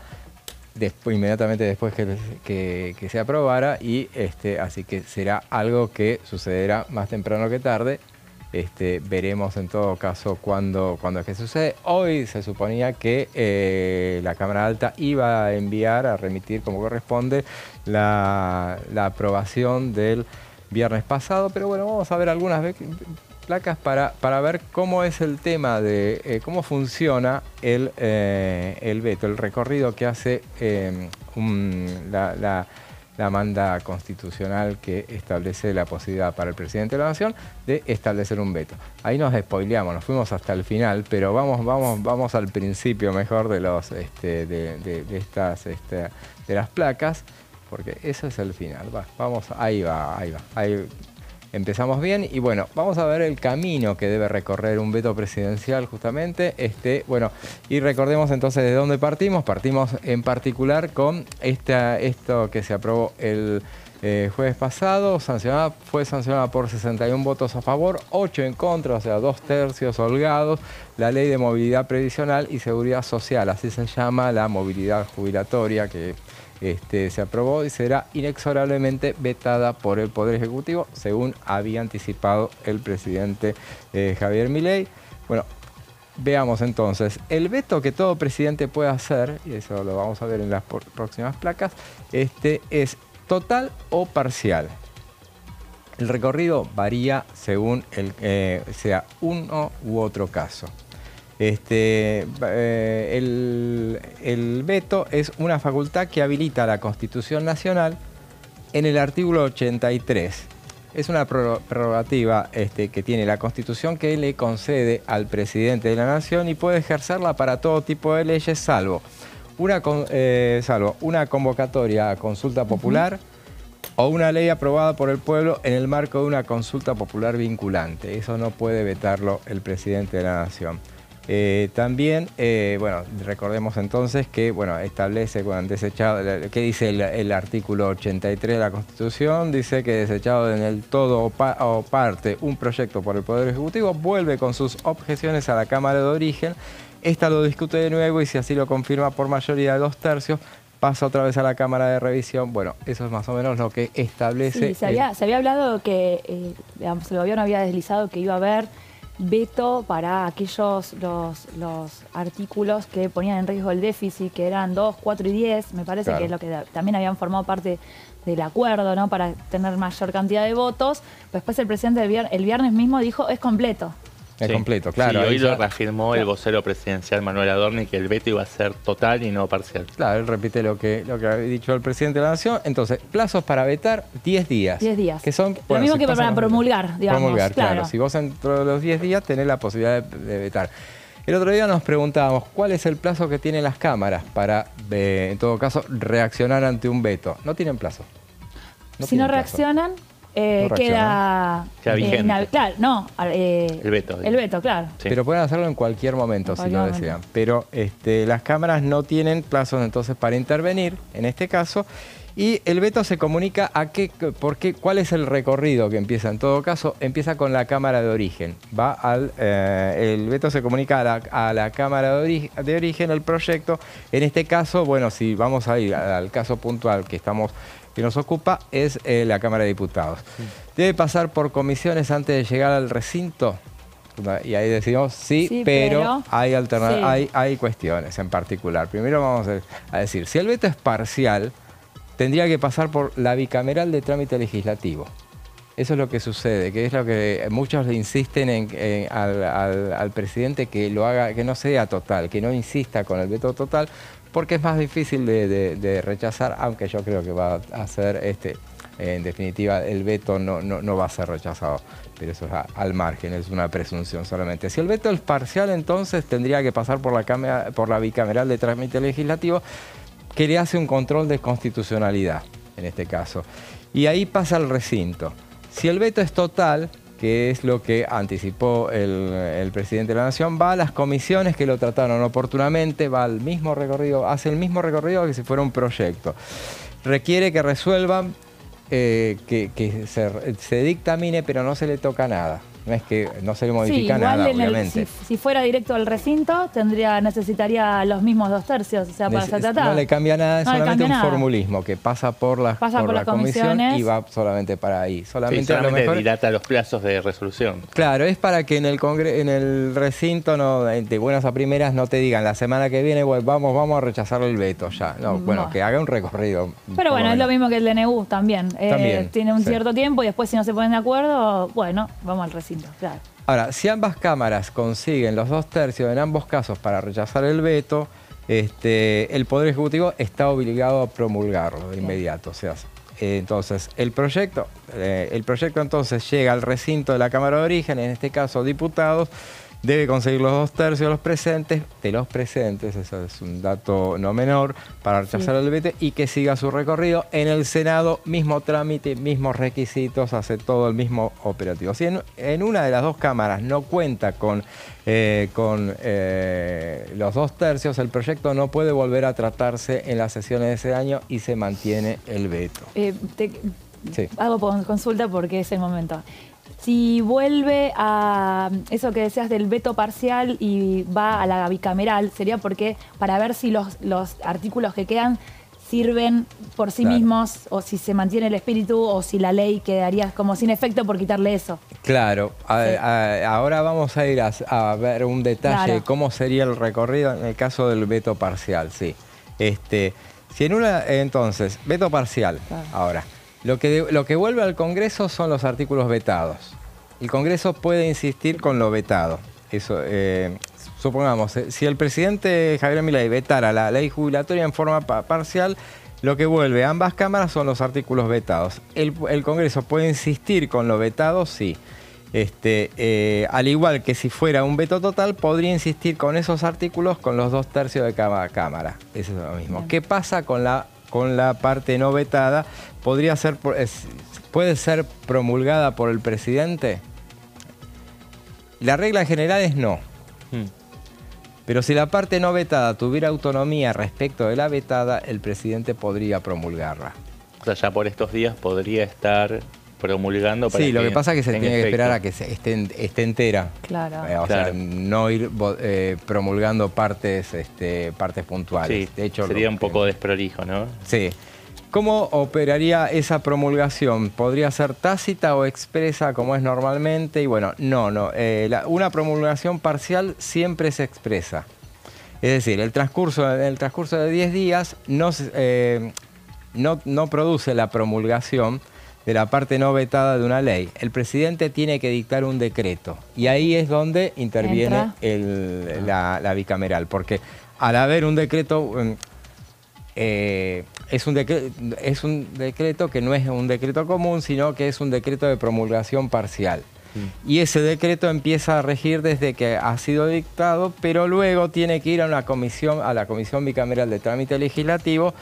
inmediatamente después que se aprobara y así que será algo que sucederá más temprano que tarde. Veremos en todo caso cuándo es que sucede. Hoy se suponía que la Cámara Alta iba a enviar, a remitir como corresponde, la aprobación del viernes pasado, pero bueno, vamos a ver algunas placas para ver cómo es el tema de cómo funciona el veto, el recorrido que hace la manda constitucional que establece la posibilidad para el presidente de la Nación de establecer un veto. Ahí nos spoileamos, nos fuimos hasta el final, pero vamos al principio mejor de los de las placas, porque eso es el final. Ahí va. Empezamos bien y bueno, vamos a ver el camino que debe recorrer un veto presidencial justamente. Y recordemos entonces de dónde partimos. Partimos en particular con esto que se aprobó el jueves pasado. Fue sancionada por 61 votos a favor, 8 en contra, o sea, 2/3 holgados. La Ley de Movilidad Previsional y Seguridad Social, así se llama la movilidad jubilatoria que se aprobó y será inexorablemente vetada por el Poder Ejecutivo, según había anticipado el presidente Javier Milei. Bueno, veamos entonces. El veto que todo presidente puede hacer, y eso lo vamos a ver en las próximas placas, es total o parcial. El recorrido varía según sea uno u otro caso. El veto es una facultad que habilita la Constitución Nacional en el artículo 83. Es una prerrogativa que tiene la Constitución que le concede al presidente de la Nación y puede ejercerla para todo tipo de leyes, salvo una convocatoria a consulta popular o una ley aprobada por el pueblo en el marco de una consulta popular vinculante. Eso no puede vetarlo el presidente de la Nación. También, recordemos entonces que, establece cuando desechado, ¿qué dice el artículo 83 de la Constitución? Dice que desechado en el todo o parte un proyecto por el Poder Ejecutivo, vuelve con sus objeciones a la Cámara de Origen, esta lo discute de nuevo y si así lo confirma por mayoría de 2/3, pasa otra vez a la Cámara de Revisión. Bueno, eso es más o menos lo que establece. Sí, se había hablado que el gobierno había deslizado que iba a haber veto para aquellos los artículos que ponían en riesgo el déficit, que eran 2, 4 y 10, me parece que es lo que también habían formado parte del acuerdo, ¿no? Para tener mayor cantidad de votos. Después el presidente el viernes mismo dijo, es completo. Es completo, claro. Sí, hoy lo reafirmó el vocero presidencial Manuel Adorni, que el veto iba a ser total y no parcial. Claro, él repite lo que había dicho el presidente de la Nación. Entonces, plazos para vetar, 10 días. 10 días. Que son, lo mismo que para promulgar, digamos. Promulgar, claro. Si vos dentro de los 10 días tenés la posibilidad de vetar. El otro día nos preguntábamos cuál es el plazo que tienen las cámaras para, en todo caso, reaccionar ante un veto. No tienen plazo. Si no reaccionan... queda vigente. Claro, no. El veto. El veto, claro. Sí. Pero pueden hacerlo en cualquier momento si lo desean. Pero las cámaras no tienen plazos entonces para intervenir, en este caso. Y el veto se comunica a cuál es el recorrido que empieza. En todo caso, empieza con la Cámara de Origen. El veto se comunica a la Cámara de Origen, el proyecto. En este caso, bueno, si vamos a ir al caso puntual que nos ocupa, es la Cámara de Diputados. Sí. Debe pasar por comisiones antes de llegar al recinto. Y ahí decimos sí, pero hay cuestiones en particular. Primero vamos a decir, si el veto es parcial, tendría que pasar por la bicameral de trámite legislativo. Eso es lo que sucede, que es lo que muchos le insisten al presidente que lo haga, que no sea total, que no insista con el veto total, porque es más difícil de rechazar, aunque yo creo que va a ser, en definitiva, el veto no va a ser rechazado, pero eso es al margen, es una presunción solamente. Si el veto es parcial, entonces tendría que pasar por la bicameral de trámite legislativo, que le hace un control de constitucionalidad, en este caso. Y ahí pasa al recinto. Si el veto es total, que es lo que anticipó el presidente de la Nación, va a las comisiones que lo trataron oportunamente, va al mismo recorrido, hace el mismo recorrido que si fuera un proyecto. Requiere que resuelvan, que se dictamine, pero no se le toca nada. No es que no se le modifica nada, obviamente. Si fuera directo al recinto, necesitaría los mismos 2/3, o sea, para ser tratado. No le cambia nada, es solamente un formulismo que pasa por la comisión y va solamente para ahí. Solamente a lo mejor dilata los plazos de resolución. Claro, es para que en el recinto, no, de buenas a primeras, no te digan la semana que viene, bueno, vamos a rechazar el veto ya. No, bueno, que haga un recorrido. Pero bueno, es lo mismo que el DNU también. Tiene un cierto tiempo y después si no se ponen de acuerdo, bueno, vamos al recinto. Claro. Ahora, si ambas cámaras consiguen los 2/3 en ambos casos para rechazar el veto, el Poder Ejecutivo está obligado a promulgarlo de inmediato. O sea, entonces, el proyecto entonces llega al recinto de la Cámara de Origen, en este caso diputados, debe conseguir los 2/3 de los presentes, eso es un dato no menor, para rechazar el veto y que siga su recorrido. En el Senado, mismo trámite, mismos requisitos, hace todo el mismo operativo. Si en una de las dos cámaras no cuenta con los 2/3, el proyecto no puede volver a tratarse en las sesiones de ese año y se mantiene el veto. Hago consulta porque es el momento. Si vuelve a eso que decías del veto parcial y va a la bicameral, sería porque para ver si los artículos que quedan sirven por sí mismos o si se mantiene el espíritu o si la ley quedaría como sin efecto por quitarle eso. Claro, ahora vamos a ir a ver un detalle de cómo sería el recorrido en el caso del veto parcial, sí. Si en entonces, veto parcial, ahora. Lo que vuelve al Congreso son los artículos vetados. El Congreso puede insistir con lo vetado. Eso, supongamos, si el presidente Javier Milei vetara la ley jubilatoria en forma parcial, lo que vuelve a ambas cámaras son los artículos vetados. El Congreso puede insistir con lo vetado, sí. Al igual que si fuera un veto total, podría insistir con esos artículos con los 2/3 de cada cámara. Eso es lo mismo. Bien. ¿Qué pasa con la parte no vetada? ¿Puede ser promulgada por el presidente? La regla general es no. Pero si la parte no vetada tuviera autonomía respecto de la vetada, el presidente podría promulgarla. O sea, ya por estos días podría estar promulgando para lo que pasa es que se tiene que esperar a que esté entera. Claro. O sea, no ir promulgando partes puntuales. Sí, de hecho, sería un poco desprolijo, ¿no? Sí. ¿Cómo operaría esa promulgación? ¿Podría ser tácita o expresa como es normalmente? Y bueno, no. Una promulgación parcial siempre se expresa. Es decir, el transcurso de 10 días no produce la promulgación de la parte no vetada de una ley. El presidente tiene que dictar un decreto. Y ahí es donde interviene la bicameral. Porque al haber un decreto... es un decreto que no es un decreto común, sino que es un decreto de promulgación parcial. Y ese decreto empieza a regir desde que ha sido dictado, pero luego tiene que ir a la comisión bicameral de trámite legislativo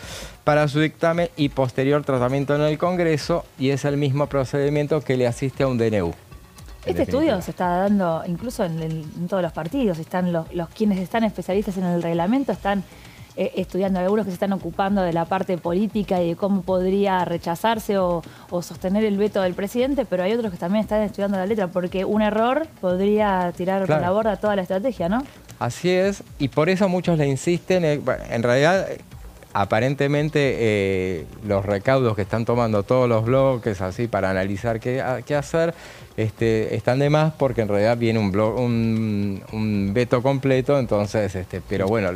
para su dictamen y posterior tratamiento en el Congreso, y es el mismo procedimiento que le asiste a un DNU. Este estudio se está dando incluso en todos los partidos. Están quienes están especialistas en el reglamento, están estudiando, algunos que se están ocupando de la parte política y de cómo podría rechazarse o sostener el veto del presidente, pero hay otros que también están estudiando la letra, porque un error podría tirar por la borda toda la estrategia, ¿no? Así es, y por eso muchos le insisten. En realidad, aparentemente, los recaudos que están tomando todos los bloques así para analizar qué hacer, están de más, porque en realidad viene un veto completo. Entonces, pero bueno,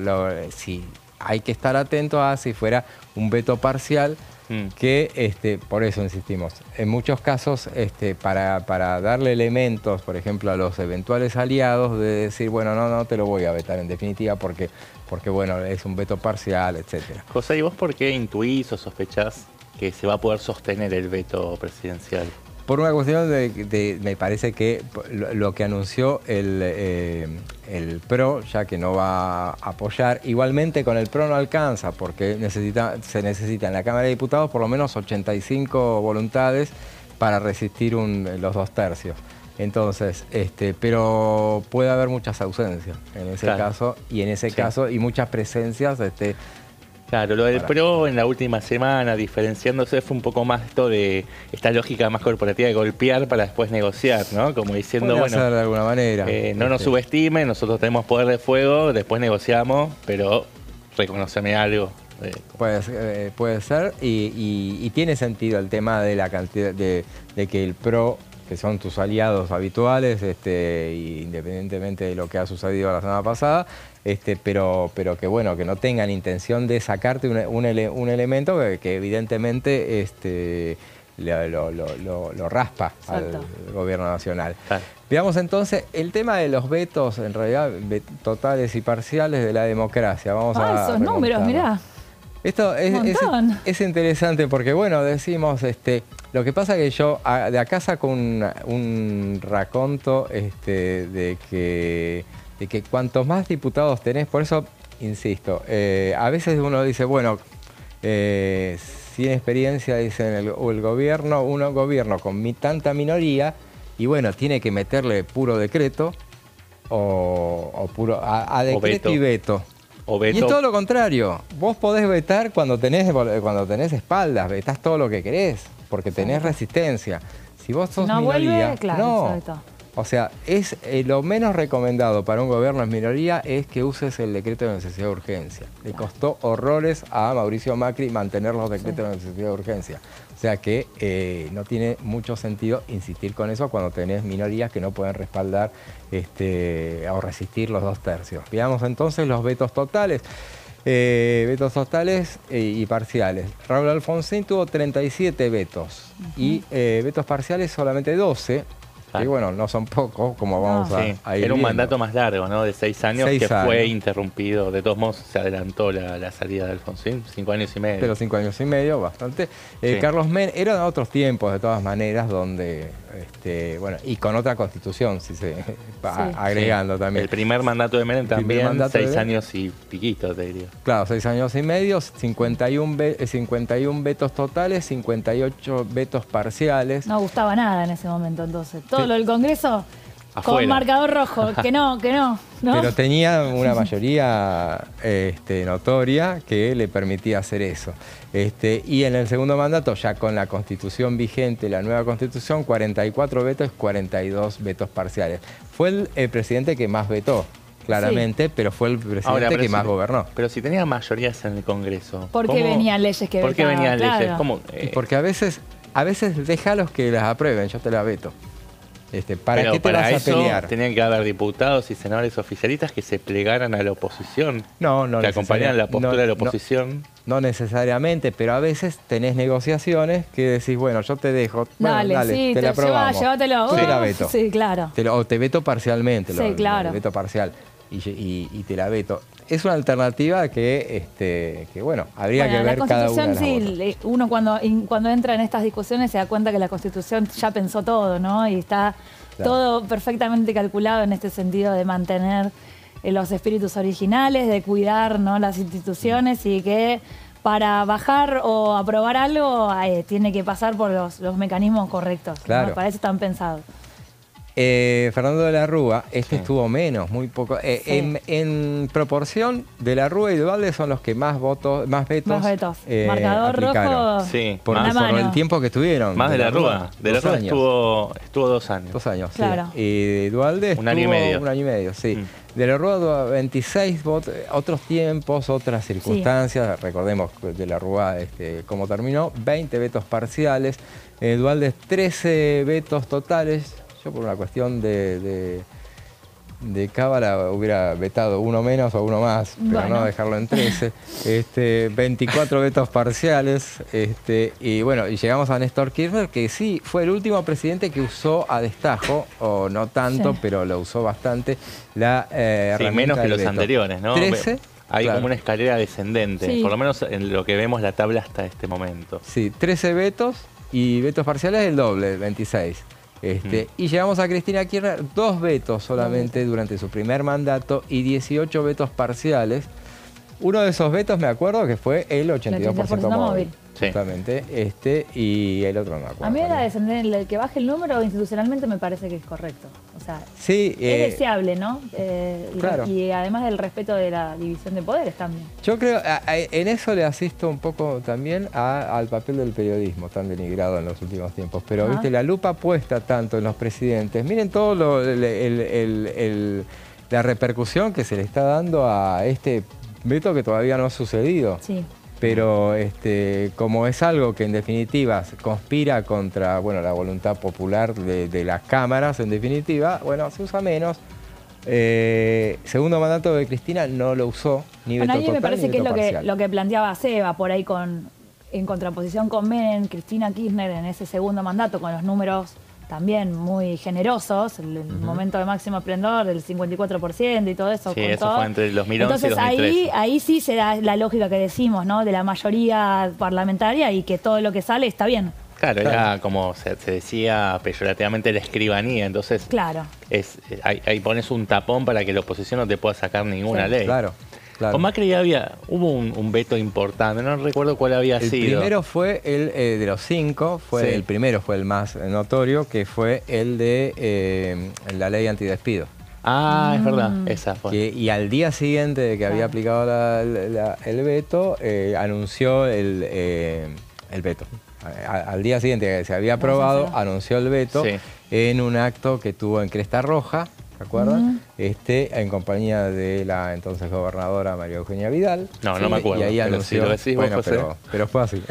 sí, hay que estar atento a si fuera un veto parcial, que por eso insistimos. En muchos casos, para darle elementos, por ejemplo, a los eventuales aliados, de decir, bueno, no te lo voy a vetar en definitiva porque bueno, es un veto parcial, etcétera. José, ¿y vos por qué intuís o sospechás que se va a poder sostener el veto presidencial? Por una cuestión me parece que lo que anunció el PRO, ya que no va a apoyar, igualmente con el PRO no alcanza, porque se necesita en la Cámara de Diputados por lo menos 85 voluntades para resistir los 2/3. Entonces, pero puede haber muchas ausencias en ese caso, y en ese caso, y muchas presencias, Claro, lo del PRO en la última semana, diferenciándose, fue un poco más esto de esta lógica más corporativa de golpear para después negociar, ¿no? Como diciendo, puede bueno, hacer de alguna manera. No nos subestimen, nosotros tenemos poder de fuego, después negociamos, pero reconoceme algo. Puede ser, y tiene sentido el tema de la cantidad de que el PRO, que son tus aliados habituales, independientemente de lo que ha sucedido la semana pasada, pero que bueno, que no tengan intención de sacarte un elemento que evidentemente lo raspa al gobierno nacional. Claro. Veamos entonces el tema de los vetos, en realidad totales y parciales de la democracia. Vamos a esos números, mirá. Esto es interesante porque, bueno, decimos, lo que pasa es que yo de acá saco un raconto de que cuantos más diputados tenés, por eso, insisto, a veces uno dice, bueno, sin experiencia, dicen el gobierno, un gobierno con tanta minoría, y bueno, tiene que meterle puro decreto o puro a decreto y veto. Y es todo lo contrario. Vos podés vetar cuando tenés espaldas, vetás todo lo que querés, porque tenés resistencia. Si vos sos minoría, no. O sea, es lo menos recomendado para un gobierno en minoría es que uses el decreto de necesidad de urgencia. Le costó horrores a Mauricio Macri mantener los decretos de necesidad de urgencia. O sea que no tiene mucho sentido insistir con eso cuando tenés minorías que no pueden respaldar o resistir los 2/3. Veamos entonces los vetos totales. Vetos totales y parciales. Raúl Alfonsín tuvo 37 vetos y vetos parciales solamente 12. Y bueno, no son pocos, como vamos a ir Era un viendo. mandato más largo, ¿no? De 6 años, fue interrumpido. De todos modos, se adelantó la salida de Alfonsín, 5 años y medio. Pero 5 años y medio, bastante. Carlos Menem, eran otros tiempos, de todas maneras, donde, bueno, y con otra constitución, si se agregando también. El primer mandato de Menem también, 6 años y piquito, te diría. Claro, 6 años y medio, 51 vetos totales, 58 vetos parciales. No gustaba nada en ese momento, entonces. Todo lo del Congreso afuera, con marcador rojo, que no. Pero tenía una mayoría notoria que le permitía hacer eso. Y en el segundo mandato, ya con la Constitución vigente, la nueva Constitución, 44 vetos, 42 vetos parciales. Fue el presidente que más vetó, claramente, pero fue el presidente que más gobernó. Pero si tenía mayorías en el Congreso, ¿por qué venían leyes que vetaban? ¿Por qué venían leyes? ¿Cómo? Porque a veces déjalos que las aprueben, yo te las veto. ¿Para qué te vas a pelear? Tenían que haber diputados y senadores oficialistas que se plegaran a la oposición. No que acompañaran la postura de la oposición. No necesariamente, pero a veces tenés negociaciones que decís, bueno, yo te dejo, dale, te la aprobamos. Llévatelo. Yo te la veto. Sí, claro. O te veto parcialmente, claro. veto parcial y te la veto. Es una alternativa que bueno, habría que ver cada una de las votos. Uno cuando entra en estas discusiones se da cuenta que la Constitución ya pensó todo, ¿no? Y está todo perfectamente calculado en este sentido de mantener los espíritus originales, de cuidar, ¿no?, las instituciones, y que para bajar o aprobar algo tiene que pasar por los mecanismos correctos. Claro. ¿No? Para eso están pensados. Fernando de la Rúa, estuvo menos, muy poco. En proporción, de la Rúa y Duhalde son los que más vetos. Marcador aplicaron. rojo. Sí, por el tiempo que estuvieron. Más de la Rúa. De la Rúa estuvo 2 años. 2 años, claro. Sí. Y Duhalde un año y medio. Un año y medio, sí. De la Rúa 26 votos, otros tiempos, otras circunstancias. Recordemos de la Rúa cómo terminó. 20 vetos parciales. Duhalde 13 vetos totales. Yo por una cuestión de cábala hubiera vetado uno menos o uno más, pero no dejarlo en 13. 24 vetos parciales. Y bueno, y llegamos a Néstor Kirchner, que sí, fue el último presidente que usó a destajo, o no tanto, pero lo usó bastante, la herramienta menos que del los veto. anteriores, ¿no? 13. Hay como una escalera descendente, por lo menos en lo que vemos la tabla hasta este momento. Sí, 13 vetos y vetos parciales el doble, 26. Y llegamos a Cristina Kirchner, 2 vetos solamente durante su primer mandato y 18 vetos parciales. Uno de esos vetos me acuerdo que fue el 82% móvil. justamente, y el otro no me acuerdo. A mí la descender, el que baje el número institucionalmente me parece que es correcto. O sea, sí, es deseable, ¿no? Claro. Y además del respeto de la división de poderes también. Yo creo, en eso le asisto un poco también al papel del periodismo tan denigrado en los últimos tiempos. Pero, viste, la lupa puesta tanto en los presidentes. Miren todo la repercusión que se le está dando a este veto que todavía no ha sucedido. Sí. Pero como es algo que en definitiva conspira contra la voluntad popular de las cámaras, en definitiva, se usa menos. Segundo mandato de Cristina no lo usó, ni veto a mí total, me parece ni que es veto parcial. lo que planteaba Seba por ahí en contraposición con Menem, Cristina Kirchner en ese segundo mandato con los números también muy generosos, el momento de máximo esplendor del 54% y todo eso. Sí, eso fue entre 2011 Entonces, y 2013. ahí sí se da la lógica que decimos, ¿no? De la mayoría parlamentaria y que todo lo que sale está bien. Claro, era como se decía peyorativamente la escribanía, entonces claro. Ahí pones un tapón para que la oposición no te pueda sacar ninguna ley. Claro. Con Macri hubo un veto importante, no recuerdo cuál había sido. El primero fue el de los 5, el primero fue el más notorio, que fue el de la ley antidespido. Ah, es verdad, esa fue. Y al día siguiente de que había aplicado el veto, anunció el veto. Al día siguiente que se había aprobado, anunció el veto en un acto que tuvo en Cresta Roja, ¿se acuerdan? En compañía de la entonces gobernadora María Eugenia Vidal. No me acuerdo. Y ahí anunció, pero fue así.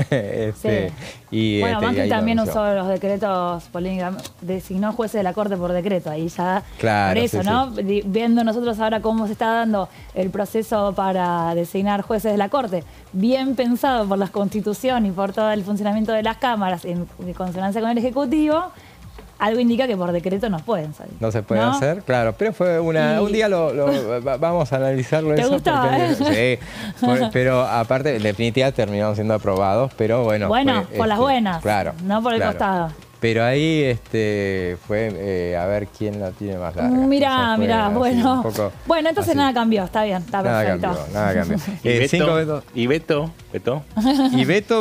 Macri también usó los decretos políticos, designó jueces de la Corte por decreto, ahí ya, por eso, ¿no? Viendo nosotros ahora cómo se está dando el proceso para designar jueces de la Corte, bien pensado por la Constitución y por todo el funcionamiento de las cámaras, en consonancia con el Ejecutivo, algo indica que por decreto no pueden salir. No se puede hacer, claro, pero fue un día vamos a analizarlo. ¿Te gustaba? Sí, pero aparte, en definitiva terminaron siendo aprobados, pero bueno. Por las buenas, claro, no por el costado. Pero ahí fue a ver quién la tiene más larga. Mirá, bueno. Bueno, entonces nada cambió, está bien, está perfecto. Nada cambió. ¿Y Beto? Y Beto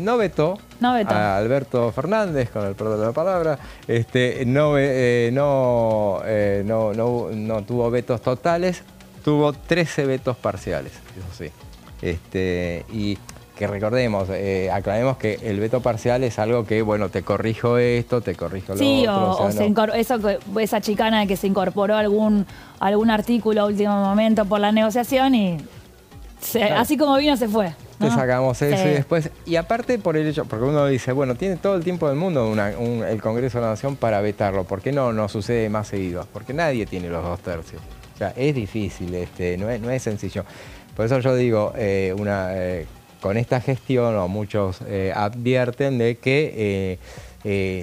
no vetó. A Alberto Fernández, con el perdón de la palabra, no tuvo vetos totales, tuvo 13 vetos parciales, eso sí. Y que recordemos, aclaremos que el veto parcial es algo que, te corrijo esto, te corrijo lo otro. Esa chicana de que se incorporó algún artículo a último momento por la negociación y así como vino se fue. Te sacamos eso y después, y aparte por el hecho, porque uno dice, tiene todo el tiempo del mundo el Congreso de la Nación para vetarlo, ¿por qué no sucede más seguido? Porque nadie tiene los 2/3. O sea, es difícil, no es sencillo. Por eso yo digo, con esta gestión, muchos advierten de que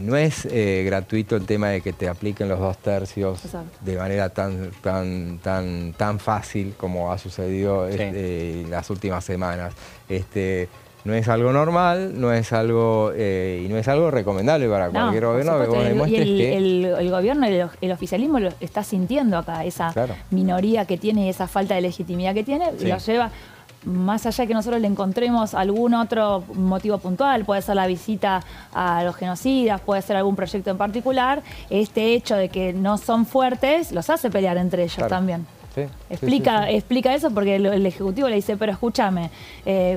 no es gratuito el tema de que te apliquen los 2/3 de manera tan fácil como ha sucedido en las últimas semanas. No es algo normal, no es algo recomendable para cualquier gobierno. El gobierno y el oficialismo lo está sintiendo acá, esa minoría que tiene, esa falta de legitimidad que tiene, lo lleva. Más allá de que nosotros le encontremos algún otro motivo puntual, puede ser la visita a los genocidas, puede ser algún proyecto en particular, este hecho de que no son fuertes los hace pelear entre ellos también. Sí, explica eso porque el Ejecutivo le dice, pero escúchame,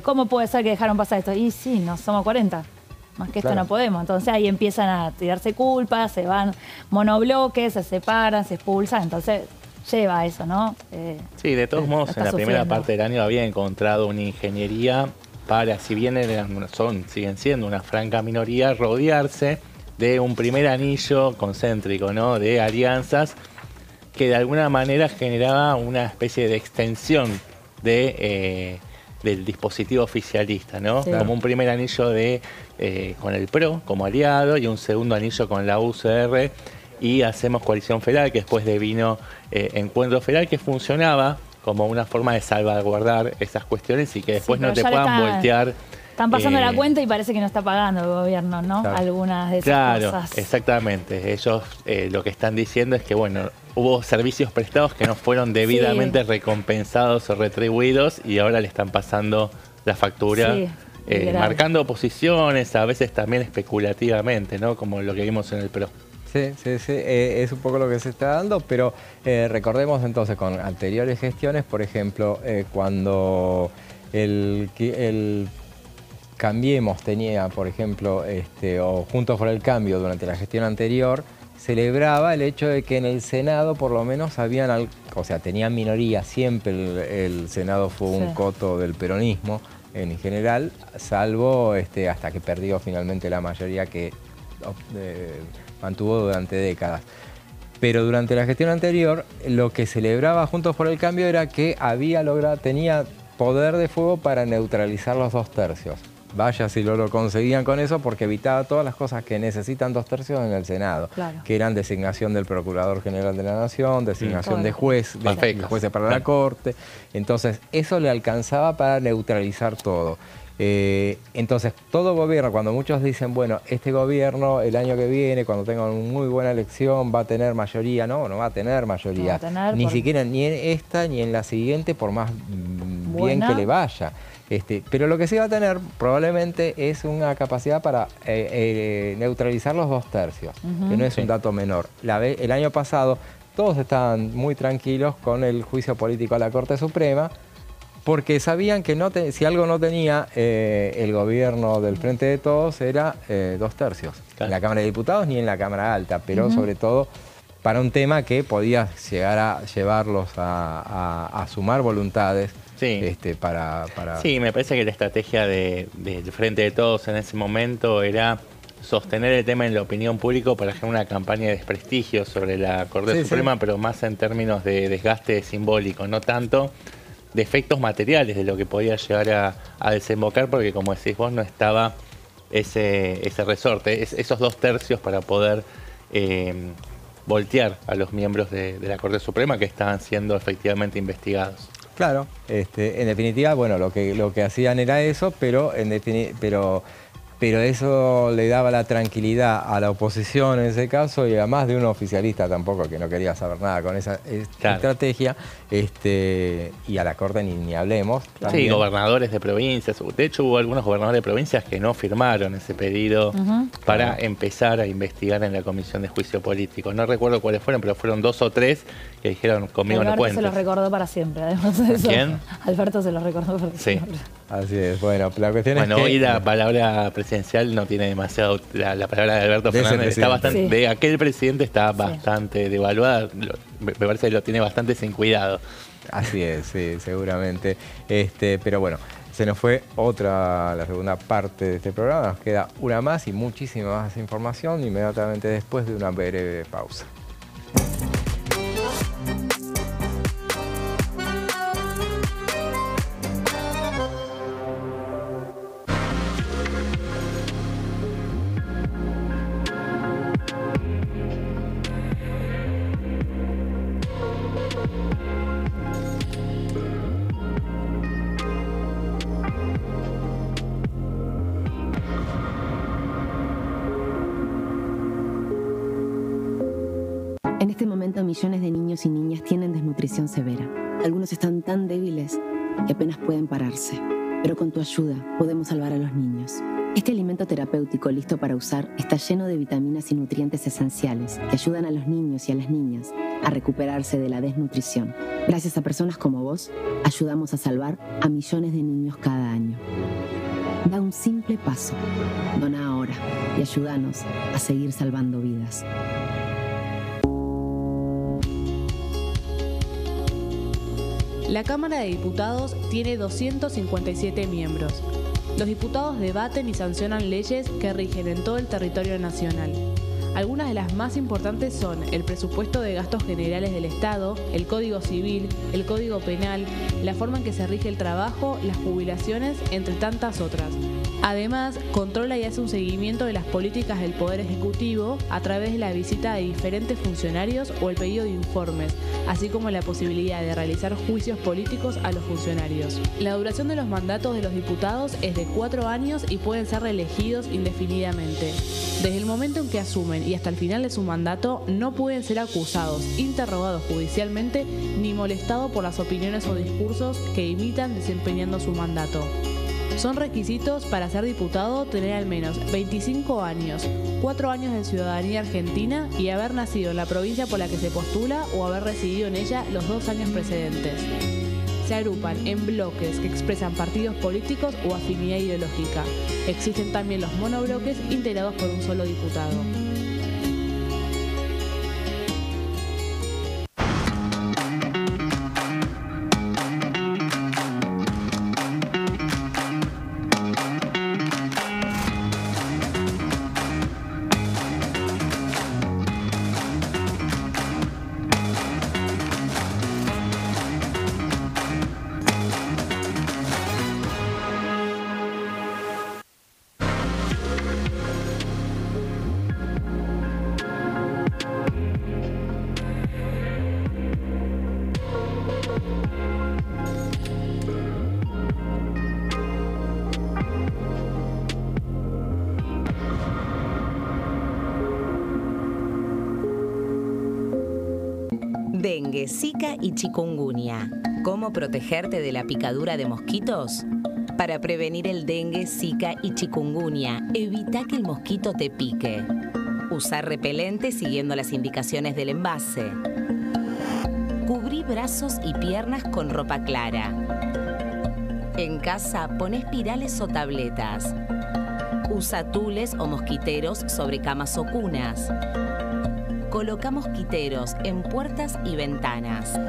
¿cómo puede ser que dejaron pasar esto? Y sí, no somos 40. Más que esto no podemos. Entonces ahí empiezan a tirarse culpas, se van monobloques, se separan, se expulsan. Entonces lleva a eso, ¿no? Sí, de todos modos, en la primera parte del año había encontrado una ingeniería para, si bien siguen siendo una franca minoría, rodearse de un primer anillo concéntrico, ¿no? De alianzas que de alguna manera generaba una especie de extensión del dispositivo oficialista, ¿no? Sí. Como un primer anillo con el PRO como aliado y un segundo anillo con la UCR y Hacemos Coalición Federal, que después devino Encuentro Federal, que funcionaba como una forma de salvaguardar esas cuestiones y que después no te puedan voltear. Están pasando la cuenta y parece que no está pagando el gobierno, ¿no? Claro. Algunas de esas cosas. Claro, exactamente. Ellos lo que están diciendo es que, hubo servicios prestados que no fueron debidamente recompensados o retribuidos y ahora le están pasando la factura marcando posiciones, a veces también especulativamente, ¿no? Como lo que vimos en el PRO. Sí, es un poco lo que se está dando, pero recordemos entonces con anteriores gestiones, por ejemplo, cuando el Cambiemos tenía, por ejemplo, o Juntos por el Cambio durante la gestión anterior, celebraba el hecho de que en el Senado por lo menos habían, tenían minoría, siempre el Senado fue un coto del peronismo en general, salvo hasta que perdió finalmente la mayoría que mantuvo durante décadas. Pero durante la gestión anterior, lo que celebraba Juntos por el Cambio era que tenía poder de fuego para neutralizar los 2 tercios. Vaya si lo conseguían con eso, porque evitaba todas las cosas que necesitan 2 tercios en el Senado, que eran designación del Procurador General de la Nación, designación de jueces para la Corte. Entonces, eso le alcanzaba para neutralizar todo. Entonces, todo gobierno, cuando muchos dicen, bueno, este gobierno el año que viene, cuando tenga una muy buena elección, va a tener mayoría, no va a tener mayoría. Ni siquiera ni en esta ni en la siguiente, por más bien que le vaya. Pero lo que sí va a tener probablemente es una capacidad para neutralizar los 2 tercios, que no es un dato menor. El año pasado todos estaban muy tranquilos con el juicio político a la Corte Suprema, porque sabían que si algo no tenía el gobierno del Frente de Todos era 2 tercios. En la Cámara de Diputados ni en la Cámara Alta, pero sobre todo para un tema que podía llegar a llevarlos a sumar voluntades. Sí, me parece que la estrategia del Frente de Todos en ese momento era sostener el tema en la opinión pública para hacer una campaña de desprestigio sobre la Corte Suprema, pero más en términos de desgaste simbólico, no tanto de efectos materiales de lo que podía llegar a desembocar, porque como decís vos, no estaba ese resorte, esos 2 tercios para poder voltear a los miembros de la Corte Suprema que estaban siendo efectivamente investigados. Claro, en definitiva, bueno, lo que hacían era eso, pero eso le daba la tranquilidad a la oposición en ese caso, y además de un oficialista tampoco que no quería saber nada con esa estrategia, y a la Corte ni hablemos. También. Sí, gobernadores de provincias. De hecho, hubo algunos gobernadores de provincias que no firmaron ese pedido para empezar a investigar en la Comisión de Juicio Político. No recuerdo cuáles fueron, pero fueron 2 o 3 que dijeron, conmigo no cuentes. Alberto se los recordó para siempre, además de eso. ¿Quién? Alberto se los recordó para siempre. Así es. Bueno, la cuestión es que... hoy la palabra presidencial no tiene demasiado... La palabra de Alberto Fernández está bastante... De aquel presidente está bastante devaluada. Me parece que lo tiene bastante sin cuidado. Así es, sí, seguramente. Pero bueno, se nos fue la segunda parte de este programa. Nos queda una más y muchísima más información inmediatamente después de una breve pausa. En este momento millones de niños y niñas tienen desnutrición severa. Algunos están tan débiles que apenas pueden pararse. Pero con tu ayuda podemos salvar a los niños. Este alimento terapéutico listo para usar está lleno de vitaminas y nutrientes esenciales que ayudan a los niños y a las niñas a recuperarse de la desnutrición. Gracias a personas como vos, ayudamos a salvar a millones de niños cada año. Da un simple paso. Dona ahora y ayúdanos a seguir salvando vidas. La Cámara de Diputados tiene 257 miembros. Los diputados debaten y sancionan leyes que rigen en todo el territorio nacional. Algunas de las más importantes son el presupuesto de gastos generales del Estado, el Código Civil, el Código Penal, la forma en que se rige el trabajo, las jubilaciones, entre tantas otras. Además, controla y hace un seguimiento de las políticas del Poder Ejecutivo a través de la visita de diferentes funcionarios o el pedido de informes, así como la posibilidad de realizar juicios políticos a los funcionarios. La duración de los mandatos de los diputados es de 4 años y pueden ser reelegidos indefinidamente. Desde el momento en que asumen y hasta el final de su mandato, no pueden ser acusados, interrogados judicialmente, ni molestados por las opiniones o discursos que imitan desempeñando su mandato. Son requisitos para ser diputado tener al menos 25 años, 4 años de ciudadanía argentina y haber nacido en la provincia por la que se postula o haber residido en ella los 2 años precedentes. Se agrupan en bloques que expresan partidos políticos o afinidad ideológica. Existen también los monobloques integrados por un solo diputado. Dengue, Zika y chikungunya. ¿Cómo protegerte de la picadura de mosquitos? Para prevenir el dengue, Zika y chikungunya, evita que el mosquito te pique. Usar repelente siguiendo las indicaciones del envase. Cubrí brazos y piernas con ropa clara. En casa, pon espirales o tabletas. Usa tules o mosquiteros sobre camas o cunas. Coloca mosquiteros en puertas y ventanas.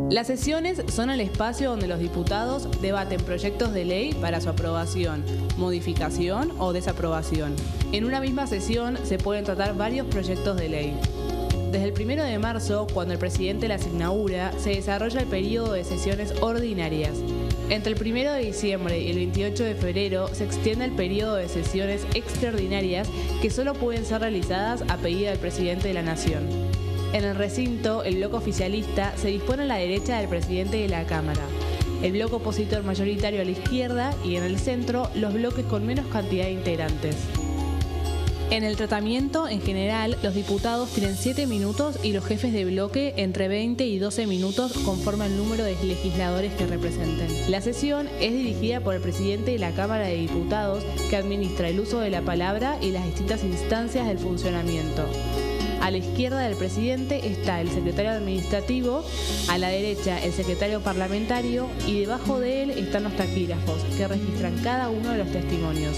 Las sesiones son el espacio donde los diputados debaten proyectos de ley para su aprobación, modificación o desaprobación. En una misma sesión se pueden tratar varios proyectos de ley. Desde el 1 de marzo, cuando el presidente las inaugura, se desarrolla el periodo de sesiones ordinarias. Entre el 1 de diciembre y el 28 de febrero se extiende el periodo de sesiones extraordinarias que solo pueden ser realizadas a pedido del presidente de la Nación. En el recinto, el bloque oficialista se dispone a la derecha del presidente de la Cámara, el bloque opositor mayoritario a la izquierda y en el centro los bloques con menos cantidad de integrantes. En el tratamiento, en general, los diputados tienen 7 minutos y los jefes de bloque entre 20 y 12 minutos conforme al número de legisladores que representen. La sesión es dirigida por el presidente de la Cámara de Diputados, que administra el uso de la palabra y las distintas instancias del funcionamiento. A la izquierda del presidente está el secretario administrativo, a la derecha el secretario parlamentario y debajo de él están los taquígrafos, que registran cada uno de los testimonios.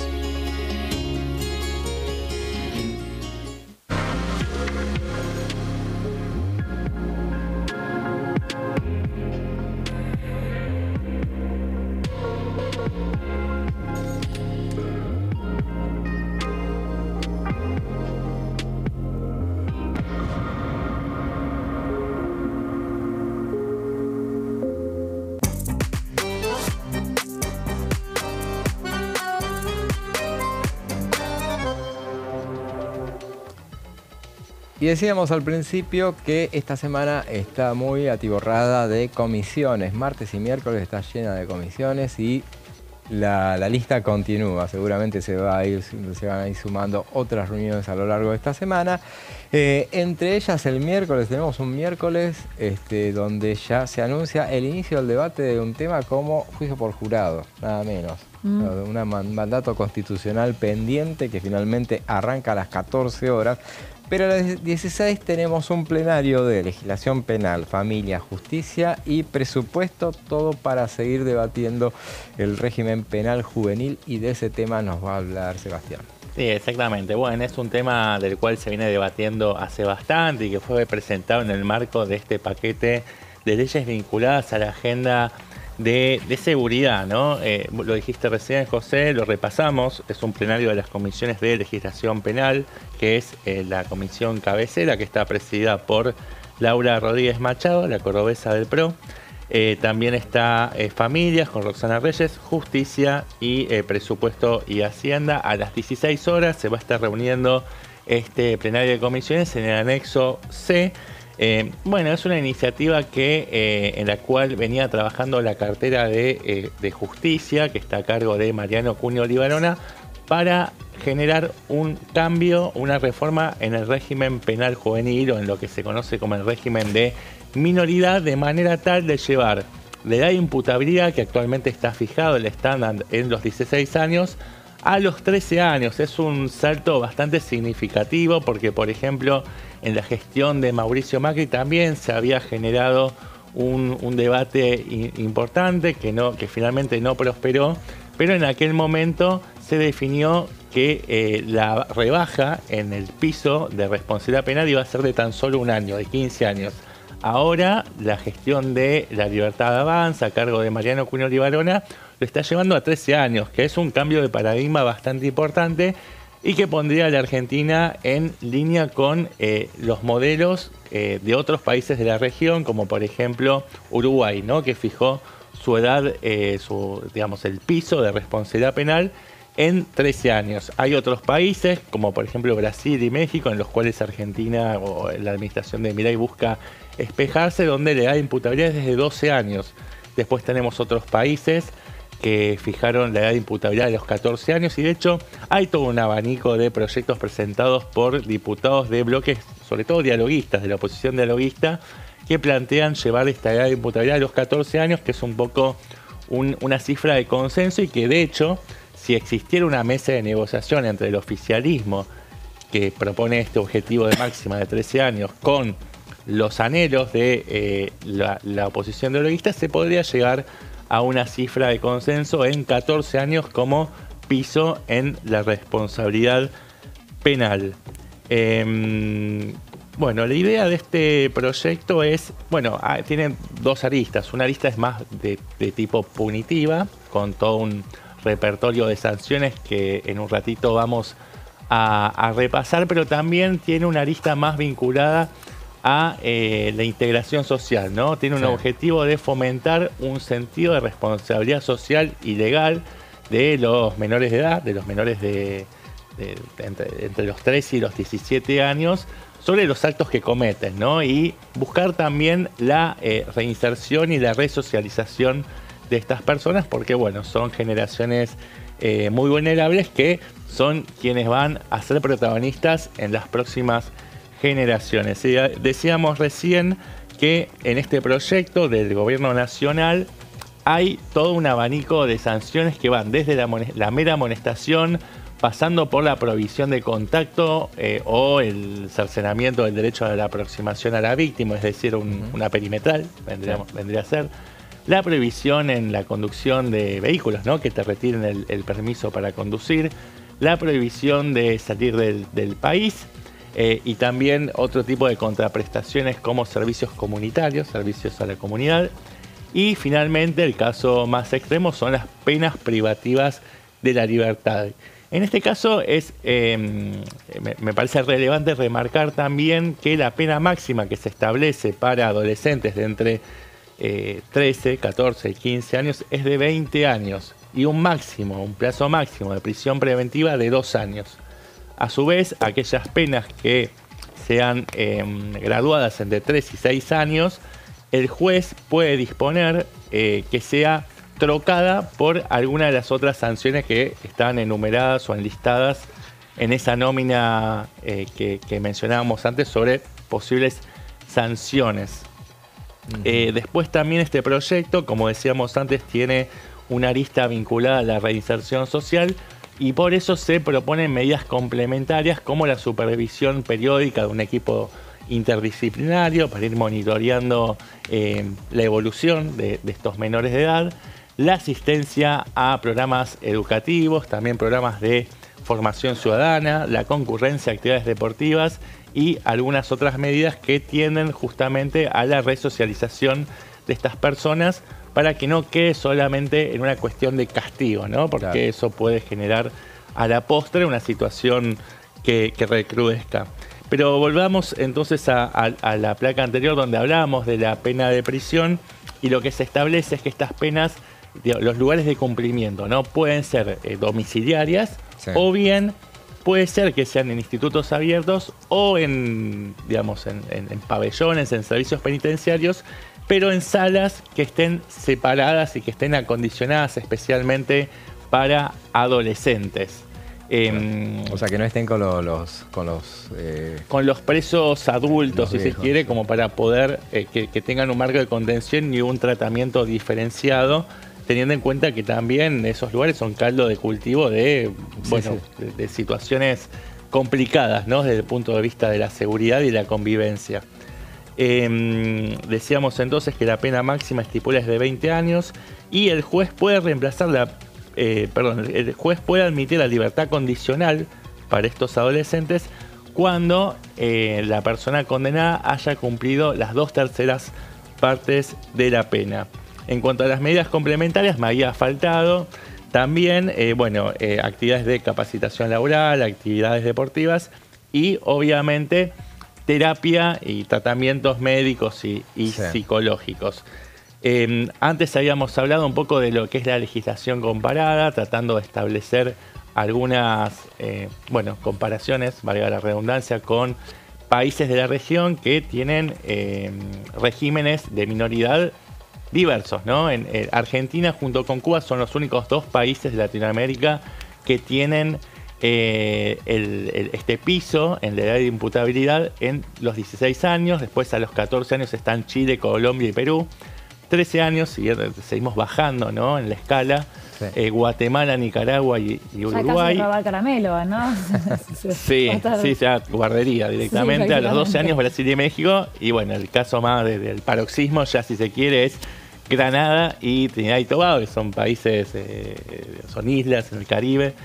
Y decíamos al principio que esta semana está muy atiborrada de comisiones. Martes y miércoles está llena de comisiones y la lista continúa. Seguramente se van a ir sumando otras reuniones a lo largo de esta semana. Entre ellas el miércoles, tenemos un miércoles donde ya se anuncia el inicio del debate de un tema como juicio por jurado, nada menos. Un mandato constitucional pendiente que finalmente arranca a las 14 horas. Pero a las 16 tenemos un plenario de legislación penal, familia, justicia y presupuesto, todo para seguir debatiendo el régimen penal juvenil, y de ese tema nos va a hablar Sebastián. Sí, exactamente. Bueno, es un tema del cual se viene debatiendo hace bastante y que fue presentado en el marco de este paquete de leyes vinculadas a la agenda de seguridad, ¿no? Lo dijiste recién, José, lo repasamos. Es un plenario de las comisiones de legislación penal, que es la comisión cabecera, que está presidida por Laura Rodríguez Machado, la cordobesa del PRO. También está Familias con Roxana Reyes, Justicia y Presupuesto y Hacienda. A las 16 horas se va a estar reuniendo este plenario de comisiones en el anexo C. Bueno, es una iniciativa en la cual venía trabajando la cartera de Justicia, que está a cargo de Mariano Cunio Libarona, para generar un cambio, una reforma en el régimen penal juvenil o en lo que se conoce como el régimen de minoridad, de manera tal de llevar la edad de imputabilidad, que actualmente está fijado el estándar en los 16 años, a los 13 años. Es un salto bastante significativo porque, por ejemplo, en la gestión de Mauricio Macri también se había generado un debate importante que finalmente no prosperó, pero en aquel momento se definió que la rebaja en el piso de responsabilidad penal iba a ser de tan solo un año, de 15 años. Ahora la gestión de La Libertad Avanza, a cargo de Mariano Cunio Libarona, lo está llevando a 13 años, que es un cambio de paradigma bastante importante y que pondría a la Argentina en línea con los modelos de otros países de la región, como por ejemplo Uruguay, ¿no?, que fijó su edad, el piso de responsabilidad penal en 13 años. Hay otros países, como por ejemplo Brasil y México, en los cuales Argentina o la administración de Milei busca espejarse, donde la edad de imputabilidad es desde 12 años. Después tenemos otros países que fijaron la edad de imputabilidad de los 14 años y de hecho hay todo un abanico de proyectos presentados por diputados de bloques, sobre todo dialoguistas, de la oposición dialoguista, que plantean llevar esta edad de imputabilidad a los 14 años, que es un poco una cifra de consenso y que de hecho, si existiera una mesa de negociación entre el oficialismo que propone este objetivo de máxima de 13 años con los anhelos de la oposición dialoguista, se podría llegar a una cifra de consenso en 14 años como piso en la responsabilidad penal. Bueno, la idea de este proyecto es, tiene dos aristas. Una arista es más de tipo punitiva, con todo un repertorio de sanciones que en un ratito vamos a repasar, pero también tiene una arista más vinculada a la integración social, ¿no? Tiene un objetivo de fomentar un sentido de responsabilidad social y legal de los menores de edad, de los menores entre los 13 y los 17 años, sobre los actos que cometen, ¿no? Y buscar también la reinserción y la resocialización de estas personas, porque son generaciones muy vulnerables que son quienes van a ser protagonistas en las próximas generaciones. Decíamos recién que en este proyecto del Gobierno Nacional hay todo un abanico de sanciones que van desde la mera amonestación, pasando por la prohibición de contacto o el cercenamiento del derecho a la aproximación a la víctima, es decir, una perimetral, vendría a ser. La prohibición en la conducción de vehículos, ¿no?, que te retiren el permiso para conducir. La prohibición de salir del país. Y también otro tipo de contraprestaciones como servicios comunitarios, servicios a la comunidad. Y finalmente el caso más extremo son las penas privativas de la libertad. En este caso me parece relevante remarcar también que la pena máxima que se establece para adolescentes de entre 13, 14 y 15 años es de 20 años y un plazo máximo de prisión preventiva de 2 años. A su vez, aquellas penas que sean graduadas entre 3 y 6 años, el juez puede disponer que sea trocada por alguna de las otras sanciones que están enumeradas o enlistadas en esa nómina que mencionábamos antes sobre posibles sanciones. Después también este proyecto, como decíamos antes, tiene una arista vinculada a la reinserción social, y por eso se proponen medidas complementarias como la supervisión periódica de un equipo interdisciplinario para ir monitoreando la evolución de estos menores de edad, la asistencia a programas educativos, también programas de formación ciudadana, la concurrencia a actividades deportivas y algunas otras medidas que tienden justamente a la resocialización de estas personas, para que no quede solamente en una cuestión de castigo, ¿no? Porque eso puede generar a la postre una situación que recrudezca. Pero volvamos entonces a la placa anterior donde hablábamos de la pena de prisión. y lo que se establece es que estas penas, los lugares de cumplimiento, ¿no? Pueden ser domiciliarias, sí, o bien puede ser que sean en institutos abiertos o en, digamos, en pabellones, en servicios penitenciarios, pero en salas que estén separadas y que estén acondicionadas especialmente para adolescentes. O sea, que no estén con los presos adultos, si viejos, se quiere, sí, como para poder que tengan un marco de contención y un tratamiento diferenciado, teniendo en cuenta que también esos lugares son caldo de cultivo de, bueno, sí, de situaciones complicadas, ¿no? Desde el punto de vista de la seguridad y la convivencia. Decíamos entonces que la pena máxima estipula es de 20 años y el juez puede reemplazar el juez puede admitir la libertad condicional para estos adolescentes cuando la persona condenada haya cumplido las 2/3 partes de la pena. En cuanto a las medidas complementarias, me había faltado también, actividades de capacitación laboral, actividades deportivas y obviamente terapia y tratamientos médicos y sí, psicológicos. Antes habíamos hablado un poco de lo que es la legislación comparada, tratando de establecer algunas comparaciones, valga la redundancia, con países de la región que tienen regímenes de minoridad diversos, ¿no? Argentina junto con Cuba son los únicos 2 países de Latinoamérica que tienen este piso en la edad de imputabilidad en los 16 años, después a los 14 años están Chile, Colombia y Perú, 13 años, y seguimos bajando, ¿no? En la escala, sí, Guatemala, Nicaragua y Uruguay. Ya casi robar caramelo, ¿no? Sí, ya guardería directamente, sí, a los 12 años Brasil y México, y bueno, el caso más del paroxismo, ya si se quiere, es Granada y Trinidad y Tobago, que son países, son islas en el Caribe.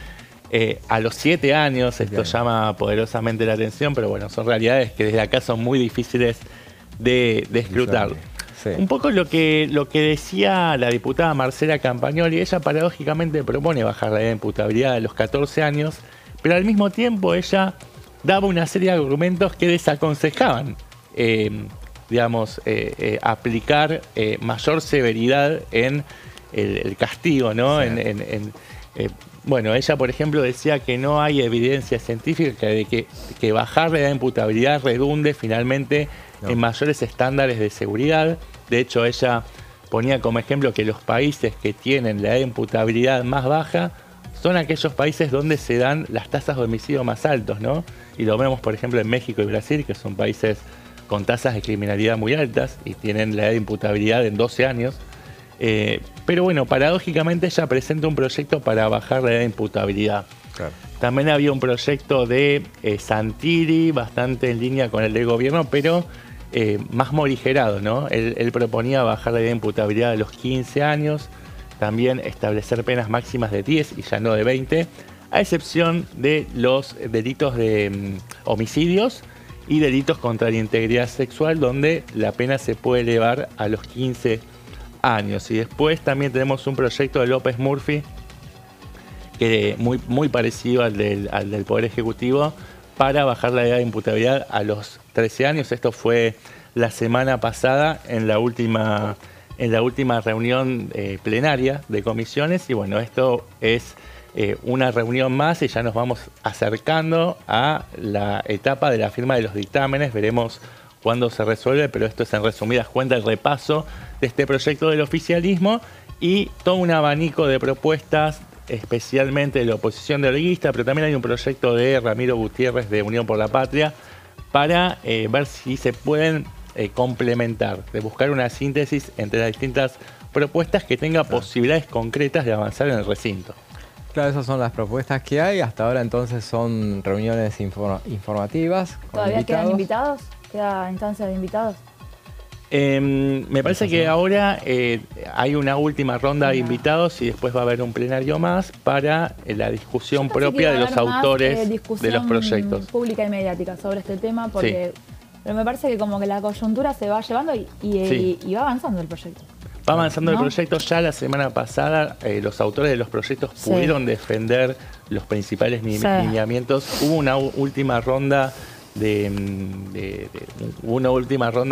A los 7 años, esto llama poderosamente la atención, pero bueno, son realidades que desde acá son muy difíciles de escrutar. Sí. Un poco lo que decía la diputada Marcela Campagnoli, ella paradójicamente propone bajar la edad de imputabilidad a los 14 años, pero al mismo tiempo ella daba una serie de argumentos que desaconsejaban, aplicar mayor severidad en el castigo, ¿no? Sí. Ella, por ejemplo, decía que no hay evidencia científica de que bajar la edad de imputabilidad redunde finalmente en mayores estándares de seguridad. De hecho, ella ponía como ejemplo que los países que tienen la edad de imputabilidad más baja son aquellos países donde se dan las tasas de homicidio más altos, ¿no? Y lo vemos, por ejemplo, en México y Brasil, que son países con tasas de criminalidad muy altas y tienen la edad de imputabilidad en 12 años. Pero bueno, paradójicamente ella presenta un proyecto para bajar la edad de imputabilidad. Claro. También había un proyecto de Santilli, bastante en línea con el del gobierno, pero más morigerado, ¿no? Él proponía bajar la edad de imputabilidad a los 15 años, también establecer penas máximas de 10 y ya no de 20, a excepción de los delitos de homicidios y delitos contra la integridad sexual, donde la pena se puede elevar a los 15 años. Y después también tenemos un proyecto de López Murphy, que muy parecido al del Poder Ejecutivo, para bajar la edad de imputabilidad a los 13 años. Esto fue la semana pasada en la última reunión plenaria de comisiones, y bueno, esto es una reunión más y ya nos vamos acercando a la etapa de la firma de los dictámenes. Veremos cuándo se resuelve, pero esto es en resumidas cuentas el repaso de este proyecto del oficialismo y todo un abanico de propuestas, especialmente de la oposición derguista, pero también hay un proyecto de Ramiro Gutiérrez de Unión por la Patria para ver si se pueden complementar, de buscar una síntesis entre las distintas propuestas que tenga posibilidades concretas de avanzar en el recinto. Claro, esas son las propuestas que hay. Hasta ahora entonces son reuniones informativas. ¿Todavía quedan invitados? ¿Queda instancia de invitados? Me parece que ahora hay una última ronda de invitados y después va a haber un plenario más para la discusión propia de los autores de los proyectos. Pública y mediática sobre este tema, porque pero me parece que como que la coyuntura se va llevando y va avanzando el proyecto. Va avanzando el proyecto. Ya la semana pasada los autores de los proyectos pudieron defender los principales lineamientos. Hubo una última ronda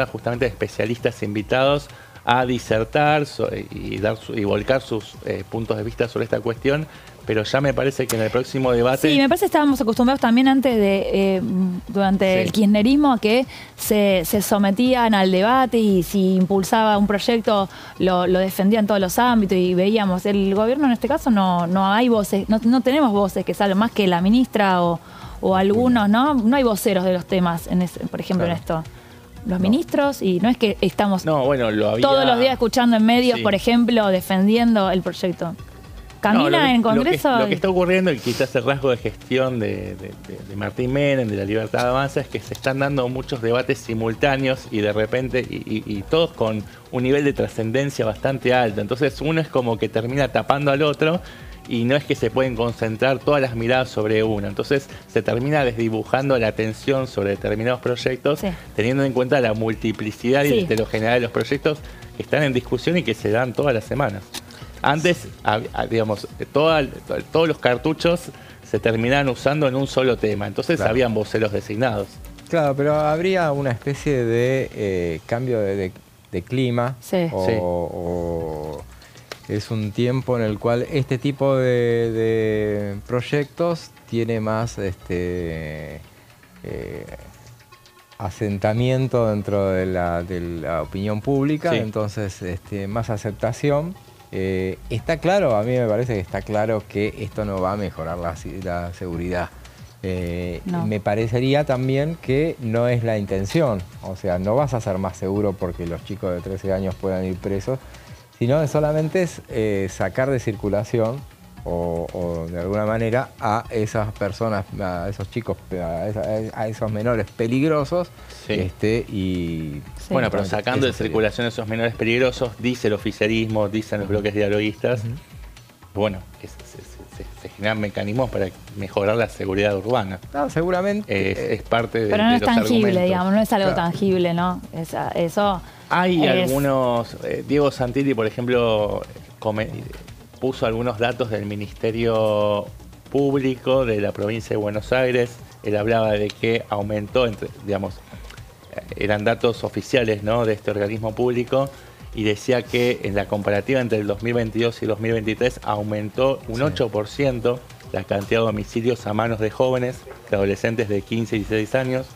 justamente de especialistas invitados a disertar y volcar sus puntos de vista sobre esta cuestión, pero ya me parece que en el próximo debate... Sí, me parece que estábamos acostumbrados también antes de, durante el kirchnerismo, a que se sometían al debate y si impulsaba un proyecto lo defendían en todos los ámbitos y veíamos, el gobierno en este caso no hay voces, no tenemos voces que salgan más que la ministra o algunos, ¿no? No hay voceros de los temas, por ejemplo, en esto. Los ministros, y no es que estamos todos los días escuchando en medios, por ejemplo, defendiendo el proyecto. Camina en Congreso. Lo que está ocurriendo, y quizás el rasgo de gestión de Martín Menem, de la Libertad Avanza, es que se están dando muchos debates simultáneos y de repente, y todos con un nivel de trascendencia bastante alto. Entonces uno es como que termina tapando al otro y no es que se pueden concentrar todas las miradas sobre uno. Entonces se termina desdibujando la atención sobre determinados proyectos, teniendo en cuenta la multiplicidad y heterogeneidad de los proyectos que están en discusión y que se dan todas las semanas. Antes, digamos, todos los cartuchos se terminaban usando en un solo tema, entonces habían voceros designados. Claro, pero habría una especie de cambio de clima o es un tiempo en el cual este tipo de proyectos tiene más asentamiento dentro de la opinión pública, entonces más aceptación. Está claro, a mí me parece que está claro que esto no va a mejorar la seguridad. Me parecería también que no es la intención, o sea, no vas a ser más seguro porque los chicos de 13 años puedan ir presos, sino solamente es sacar de circulación o de alguna manera a esas personas, a esos chicos, a esos menores peligrosos. Bueno, pero sacando de circulación esos menores peligrosos, dice el oficialismo, dicen los bloques dialoguistas, bueno, que se generan mecanismos para mejorar la seguridad urbana. No, seguramente. Es parte de pero no los es tangible, argumentos. digamos, no es algo tangible, ¿no? Eso hay algunos, Diego Santilli, por ejemplo, puso algunos datos del Ministerio Público de la provincia de Buenos Aires. Él hablaba de que aumentó, eran datos oficiales, ¿no?, de este organismo público, y decía que en la comparativa entre el 2022 y 2023 aumentó un 8% la cantidad de homicidios a manos de jóvenes, de adolescentes de 15 y 16 años.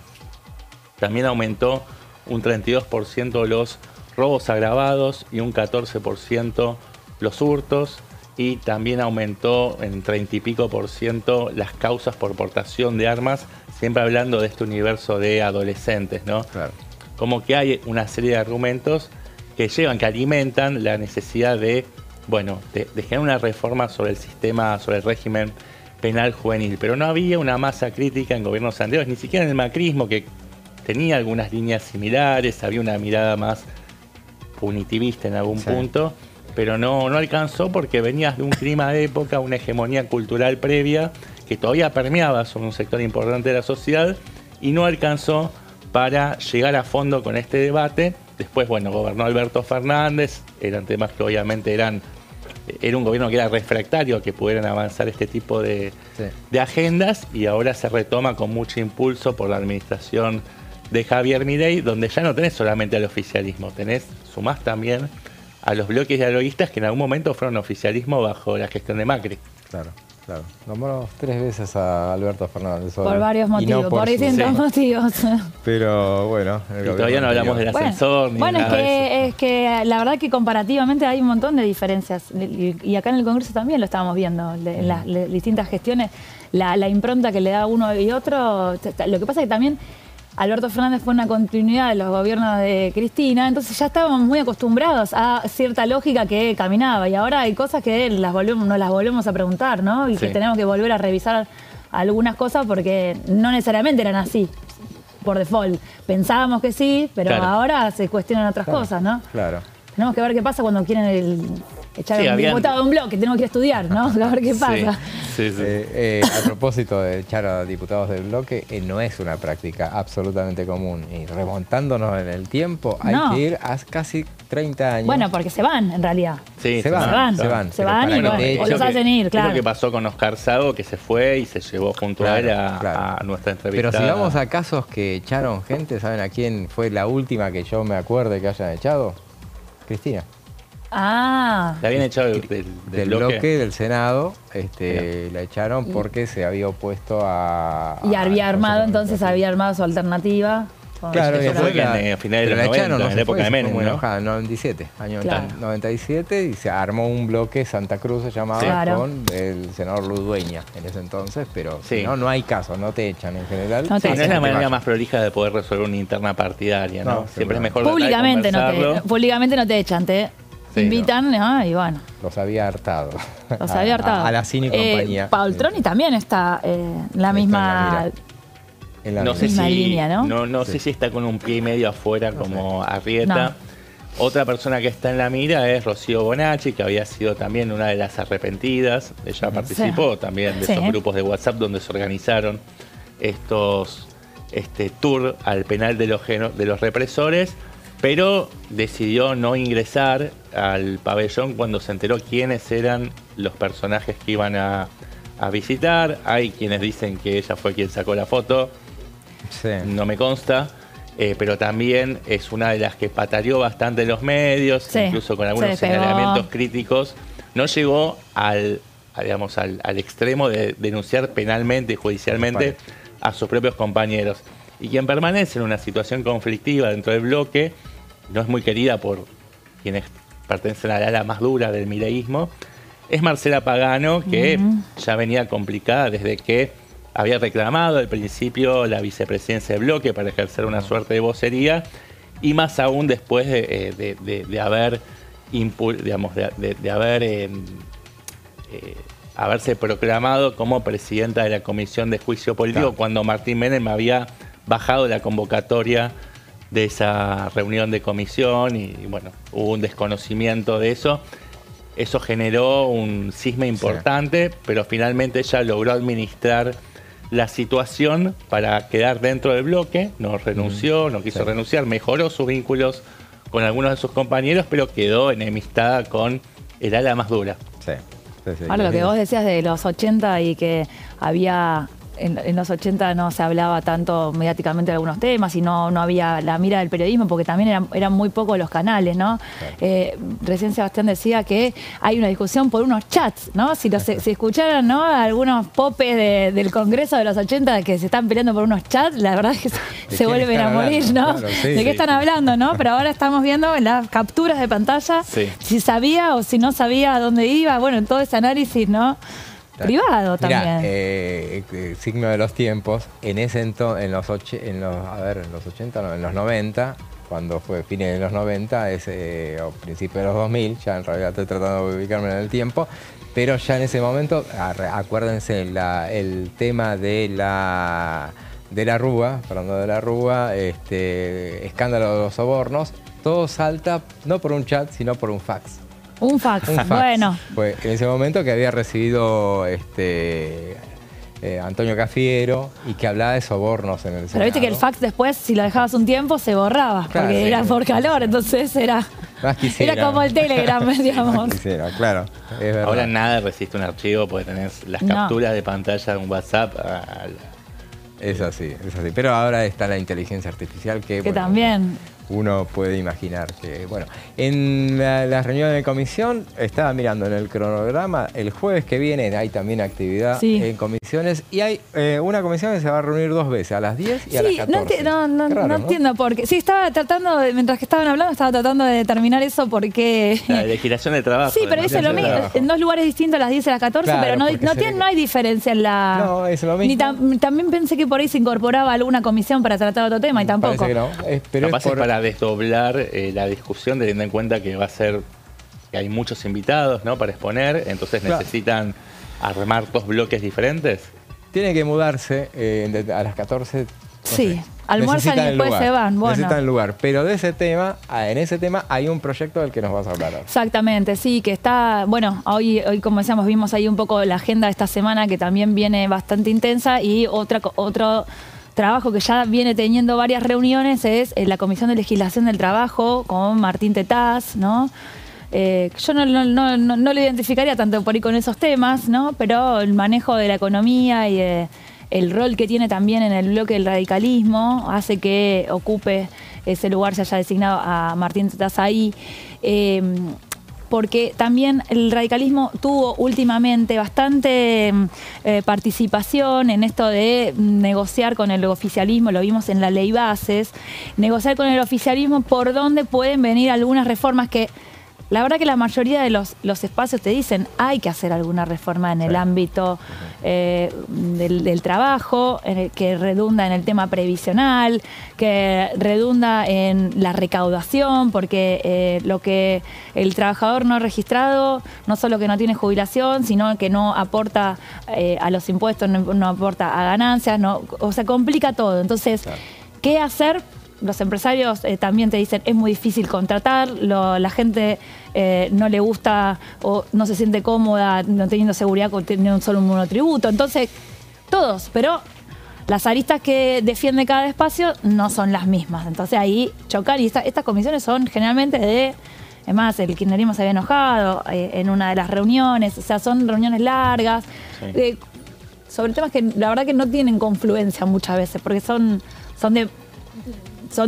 También aumentó un 32% los robos agravados y un 14% los hurtos, y también aumentó en 30 y pico % las causas por portación de armas, siempre hablando de este universo de adolescentes, ¿no? Claro. Como que hay una serie de argumentos que alimentan la necesidad de generar una reforma sobre el sistema, sobre el régimen penal juvenil. Pero no había una masa crítica en gobiernos anteriores, ni siquiera en el macrismo, que tenía algunas líneas similares, había una mirada más punitivista en algún punto, pero no alcanzó porque venías de un clima de época, una hegemonía cultural previa que todavía permeaba sobre un sector importante de la sociedad y no alcanzó para llegar a fondo con este debate. Después, gobernó Alberto Fernández, eran temas que obviamente era un gobierno que era refractario a que pudieran avanzar este tipo de agendas, y ahora se retoma con mucho impulso por la administración de Javier Milei, donde ya no tenés solamente al oficialismo, sumás también a los bloques dialoguistas que en algún momento fueron oficialismo bajo la gestión de Macri. Claro. Nombramos 3 veces a Alberto Fernández. Por varios motivos, por distintos motivos. Pero bueno. Y todavía no hablamos del ascensor ni nada de eso. Es que la verdad que comparativamente hay un montón de diferencias. Y acá en el Congreso también lo estábamos viendo, en las distintas gestiones, la impronta que le da uno y otro. Lo que pasa es que también Alberto Fernández fue una continuidad de los gobiernos de Cristina, entonces ya estábamos muy acostumbrados a cierta lógica que caminaba, y ahora hay cosas que nos las volvemos a preguntar, ¿no? Y que tenemos que volver a revisar algunas cosas porque no necesariamente eran así, por default. Pensábamos que sí, pero ahora se cuestionan otras cosas, ¿no? Claro. Tenemos que ver qué pasa cuando quieren echar un diputado de un bloque, tenemos que ir a estudiar, ¿no? A ver qué pasa. A propósito de echar a diputados del bloque, no es una práctica absolutamente común. Y remontándonos en el tiempo, hay que ir a casi 30 años. Bueno, porque se van, en realidad. Sí, se van y o los hacen ir, claro. Es lo que pasó con Oscar Sago, que se fue y se llevó junto a él a nuestra entrevista. Pero si vamos a casos que echaron gente, ¿saben a quién fue la última que yo me acuerde que hayan echado? Cristina. Ah. La habían echado del bloque del Senado, la echaron porque se había opuesto a... Y había armado, entonces había armado su alternativa. Claro, eso fue a finales de los 90, en la época de Menem, ¿no? En 97, año Claro. 97, y se armó un bloque, Santa Cruz se llamaba, Claro. con el senador Ludueña en ese entonces, pero Sí. si no hay caso, no te echan en general. No te Sí, no es echan. la manera más prolija de poder resolver una interna partidaria, ¿no? No, Siempre es seguro. mejor tratar de Públicamente no te echan, te Sí, invitan, ¿no? Y bueno, Los había hartado. los había hartado. A la Cine y compañía. Paultroni también está la misma... En la No sé misma si, línea, ¿no? no Sí. sé si está con un pie y medio afuera como Arrieta. No. Otra persona que está en la mira es Rocío Bonacci, que había sido también una de las arrepentidas. Ella participó también de Sí. esos grupos de WhatsApp donde se organizaron estos tour al penal de los represores, pero decidió no ingresar al pabellón cuando se enteró quiénes eran los personajes que iban a visitar. Hay quienes dicen que ella fue quien sacó la foto. Sí. No me consta, pero también es una de las que pataleó bastante en los medios, Sí, incluso con se algunos despegó. señalamientos críticos. No llegó al extremo de denunciar penalmente y judicialmente a sus propios compañeros. Y quien permanece en una situación conflictiva dentro del bloque, no es muy querida por quienes pertenecen al ala más dura del mileísmo, es Marcela Pagano, que ya venía complicada desde que había reclamado al principio la vicepresidencia del bloque para ejercer una suerte de vocería, y más aún después de haber haberse proclamado como presidenta de la Comisión de Juicio Político, Claro. cuando Martín Menem había bajado la convocatoria de esa reunión de comisión y bueno, hubo un desconocimiento de eso. Eso generó un cisma importante, pero finalmente ella logró administrar la situación para quedar dentro del bloque, no renunció, no quiso renunciar, mejoró sus vínculos con algunos de sus compañeros, pero quedó enemistada con el ala más dura. Sí. Sí, sí. Ahora, lo que vos decías de los 80 y que había... En los 80 no se hablaba tanto mediáticamente de algunos temas y no había la mira del periodismo porque también eran muy pocos los canales, ¿no? Recién Sebastián decía que hay una discusión por unos chats, ¿no? Si escucharan, ¿no? Algunos popes del Congreso de los 80 que se están peleando por unos chats, la verdad es que se vuelven a morir, ¿no? Claro, sí, ¿De qué están hablando, no? Pero ahora estamos viendo las capturas de pantalla, si sabía o si no sabía a dónde iba, bueno, todo ese análisis, ¿no? Privado también. Mirá, signo de los tiempos, en ese entonces, en los 80, no, en los 90, cuando fue fines de los 90, o principios de los 2000, ya en realidad estoy tratando de ubicarme en el tiempo, pero ya en ese momento, acuérdense, el tema de la Rúa, Fernando de la Rúa, escándalo de los sobornos, todo salta no por un chat, sino por un fax. Un fax, bueno. Fue en ese momento que había recibido Antonio Cafiero y que hablaba de sobornos en el Senado. Pero viste que el fax después, si lo dejabas un tiempo, se borraba, Claro, porque sí. era por calor, entonces era como el Telegram, digamos. Quisiera, claro, es verdad. Ahora nada resiste un archivo porque tenés las No. capturas de pantalla de un WhatsApp. Es así, es así. Pero ahora está la inteligencia artificial que bueno, también... uno puede imaginar que, bueno, en la reunión de comisión, estaba mirando en el cronograma, el jueves que viene hay también actividad en comisiones y hay una comisión que se va a reunir 2 veces, a las 10 y a las 14. No entiendo por qué. Sí, estaba tratando, mientras que estaban hablando, estaba tratando de determinar eso porque... La legislación de trabajo. Sí, pero dice lo mismo, en 2 lugares distintos, a las 10 y a las 14, Claro, pero porque no hay diferencia en la... No, es lo mismo. También pensé que por ahí se incorporaba alguna comisión para tratar otro tema y tampoco. Parece que no. Pero Capaz es para desdoblar la discusión, teniendo en cuenta que va a ser que hay muchos invitados, ¿no? Para exponer, entonces necesitan armar 2 bloques diferentes. Tiene que mudarse a las 14. Sí, almuerzan y después se van. Bueno. Necesitan lugar, pero de ese tema, en ese tema hay un proyecto del que nos vas a hablar. Exactamente, sí, que está, bueno, hoy como decíamos, vimos ahí un poco la agenda de esta semana que también viene bastante intensa y otro trabajo que ya viene teniendo varias reuniones es la Comisión de Legislación del Trabajo con Martín Tetaz, ¿no? Yo no lo identificaría tanto por ahí con esos temas, ¿no? Pero el manejo de la economía y el rol que tiene también en el bloque del radicalismo hace que ocupe ese lugar se haya designado a Martín Tazaí. Porque también el radicalismo tuvo últimamente bastante participación en esto de negociar con el oficialismo, lo vimos en la ley bases, negociar con el oficialismo por dónde pueden venir algunas reformas que la verdad que la mayoría de los espacios te dicen hay que hacer alguna reforma en el ámbito del trabajo, que redunda en el tema previsional, que redunda en la recaudación, porque lo que el trabajador no registrado, no solo que no tiene jubilación, sino que no aporta a los impuestos, no aporta a ganancias, o sea, complica todo. Entonces, ¿qué hacer? Los empresarios también te dicen es muy difícil contratar, la gente no le gusta o no se siente cómoda no teniendo seguridad teniendo solo un monotributo. Entonces, todos, pero las aristas que defiende cada espacio no son las mismas. Entonces ahí chocan y estas comisiones son generalmente es más, el kirchnerismo se había enojado en una de las reuniones, o sea, son reuniones largas, sobre temas que la verdad que no tienen confluencia muchas veces, porque son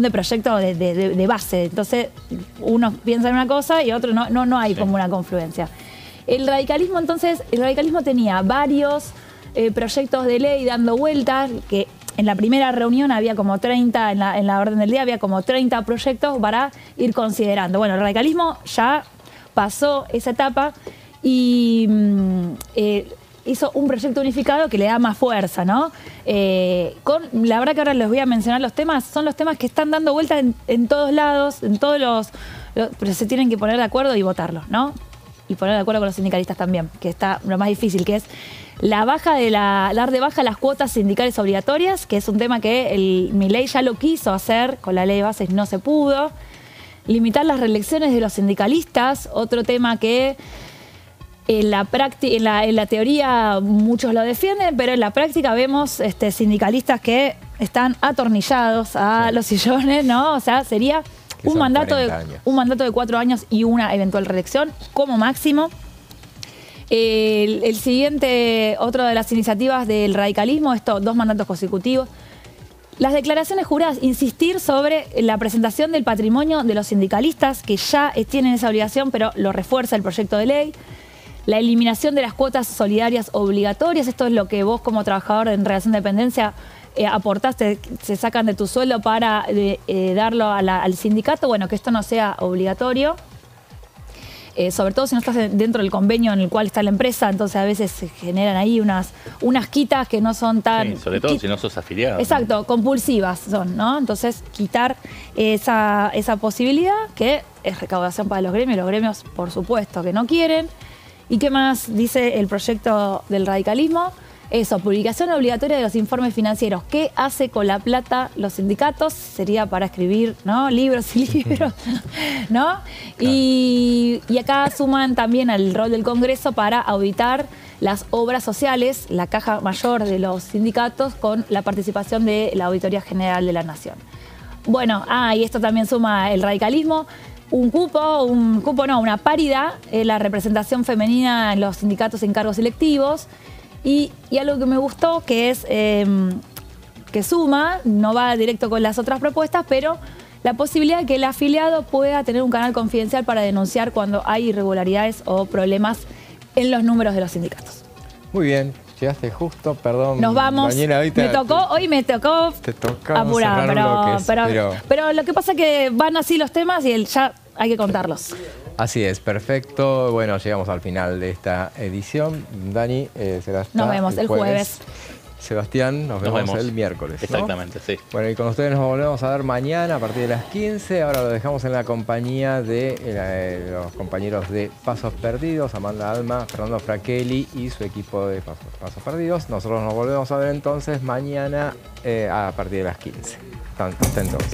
de proyectos de base. Entonces, unos piensan una cosa y otros no hay como una confluencia. El radicalismo, entonces, tenía varios proyectos de ley dando vueltas, que en la primera reunión había como 30, en la orden del día había como 30 proyectos para ir considerando. Bueno, el radicalismo ya pasó esa etapa y hizo un proyecto unificado que le da más fuerza, ¿no? La verdad que ahora les voy a mencionar los temas, son los temas que están dando vueltas en todos lados, pero se tienen que poner de acuerdo y votarlos, ¿no? Y poner de acuerdo con los sindicalistas también, que está lo más difícil, que es dar de baja las cuotas sindicales obligatorias, que es un tema que Milei ya lo quiso hacer, con la ley de bases no se pudo. Limitar las reelecciones de los sindicalistas, otro tema que en la teoría muchos lo defienden, pero en la práctica vemos sindicalistas que están atornillados a los sillones, ¿no? O sea, sería un mandato de 4 años y una eventual reelección como máximo. El siguiente, otra de las iniciativas del radicalismo, 2 mandatos consecutivos. Las declaraciones juradas, insistir sobre la presentación del patrimonio de los sindicalistas, que ya tienen esa obligación, pero lo refuerza el proyecto de ley. La eliminación de las cuotas solidarias obligatorias, esto es lo que vos como trabajador en relación de dependencia aportaste, se sacan de tu sueldo para darlo al sindicato, bueno, que esto no sea obligatorio. Sobre todo si no estás dentro del convenio en el cual está la empresa, entonces a veces se generan ahí unas quitas que no son tan... Sí, sobre todo si no sos afiliado. Exacto, ¿no? Compulsivas son, ¿no? Entonces quitar esa posibilidad, que es recaudación para los gremios, por supuesto, que no quieren. ¿Y qué más dice el proyecto del radicalismo? Eso, publicación obligatoria de los informes financieros. ¿Qué hace con la plata los sindicatos? Sería para escribir, ¿no? Libros y libros, ¿no? Claro. Y acá suman también al rol del Congreso para auditar las obras sociales, la caja mayor de los sindicatos, con la participación de la Auditoría General de la Nación. Bueno, y esto también suma el radicalismo. Una paridad, la representación femenina en los sindicatos en cargos electivos. Y algo que me gustó, que es que suma, no va directo con las otras propuestas, pero la posibilidad de que el afiliado pueda tener un canal confidencial para denunciar cuando hay irregularidades o problemas en los números de los sindicatos. Muy bien, llegaste justo, perdón. Nos vamos. Daniela, hoy me tocó apurar, pero lo que pasa es que van así los temas y ya hay que contarlos. Así es, perfecto. Bueno, llegamos al final de esta edición. Dani, será hasta nos vemos el jueves. Sebastián, nos vemos el miércoles, ¿no? Exactamente, sí. Bueno, y con ustedes nos volvemos a ver mañana a partir de las 15. Ahora lo dejamos en la compañía de los compañeros de Pasos Perdidos, Amanda Alma, Fernando Fraquelli y su equipo de Pasos Perdidos. Nosotros nos volvemos a ver entonces mañana a partir de las 15. Hasta entonces.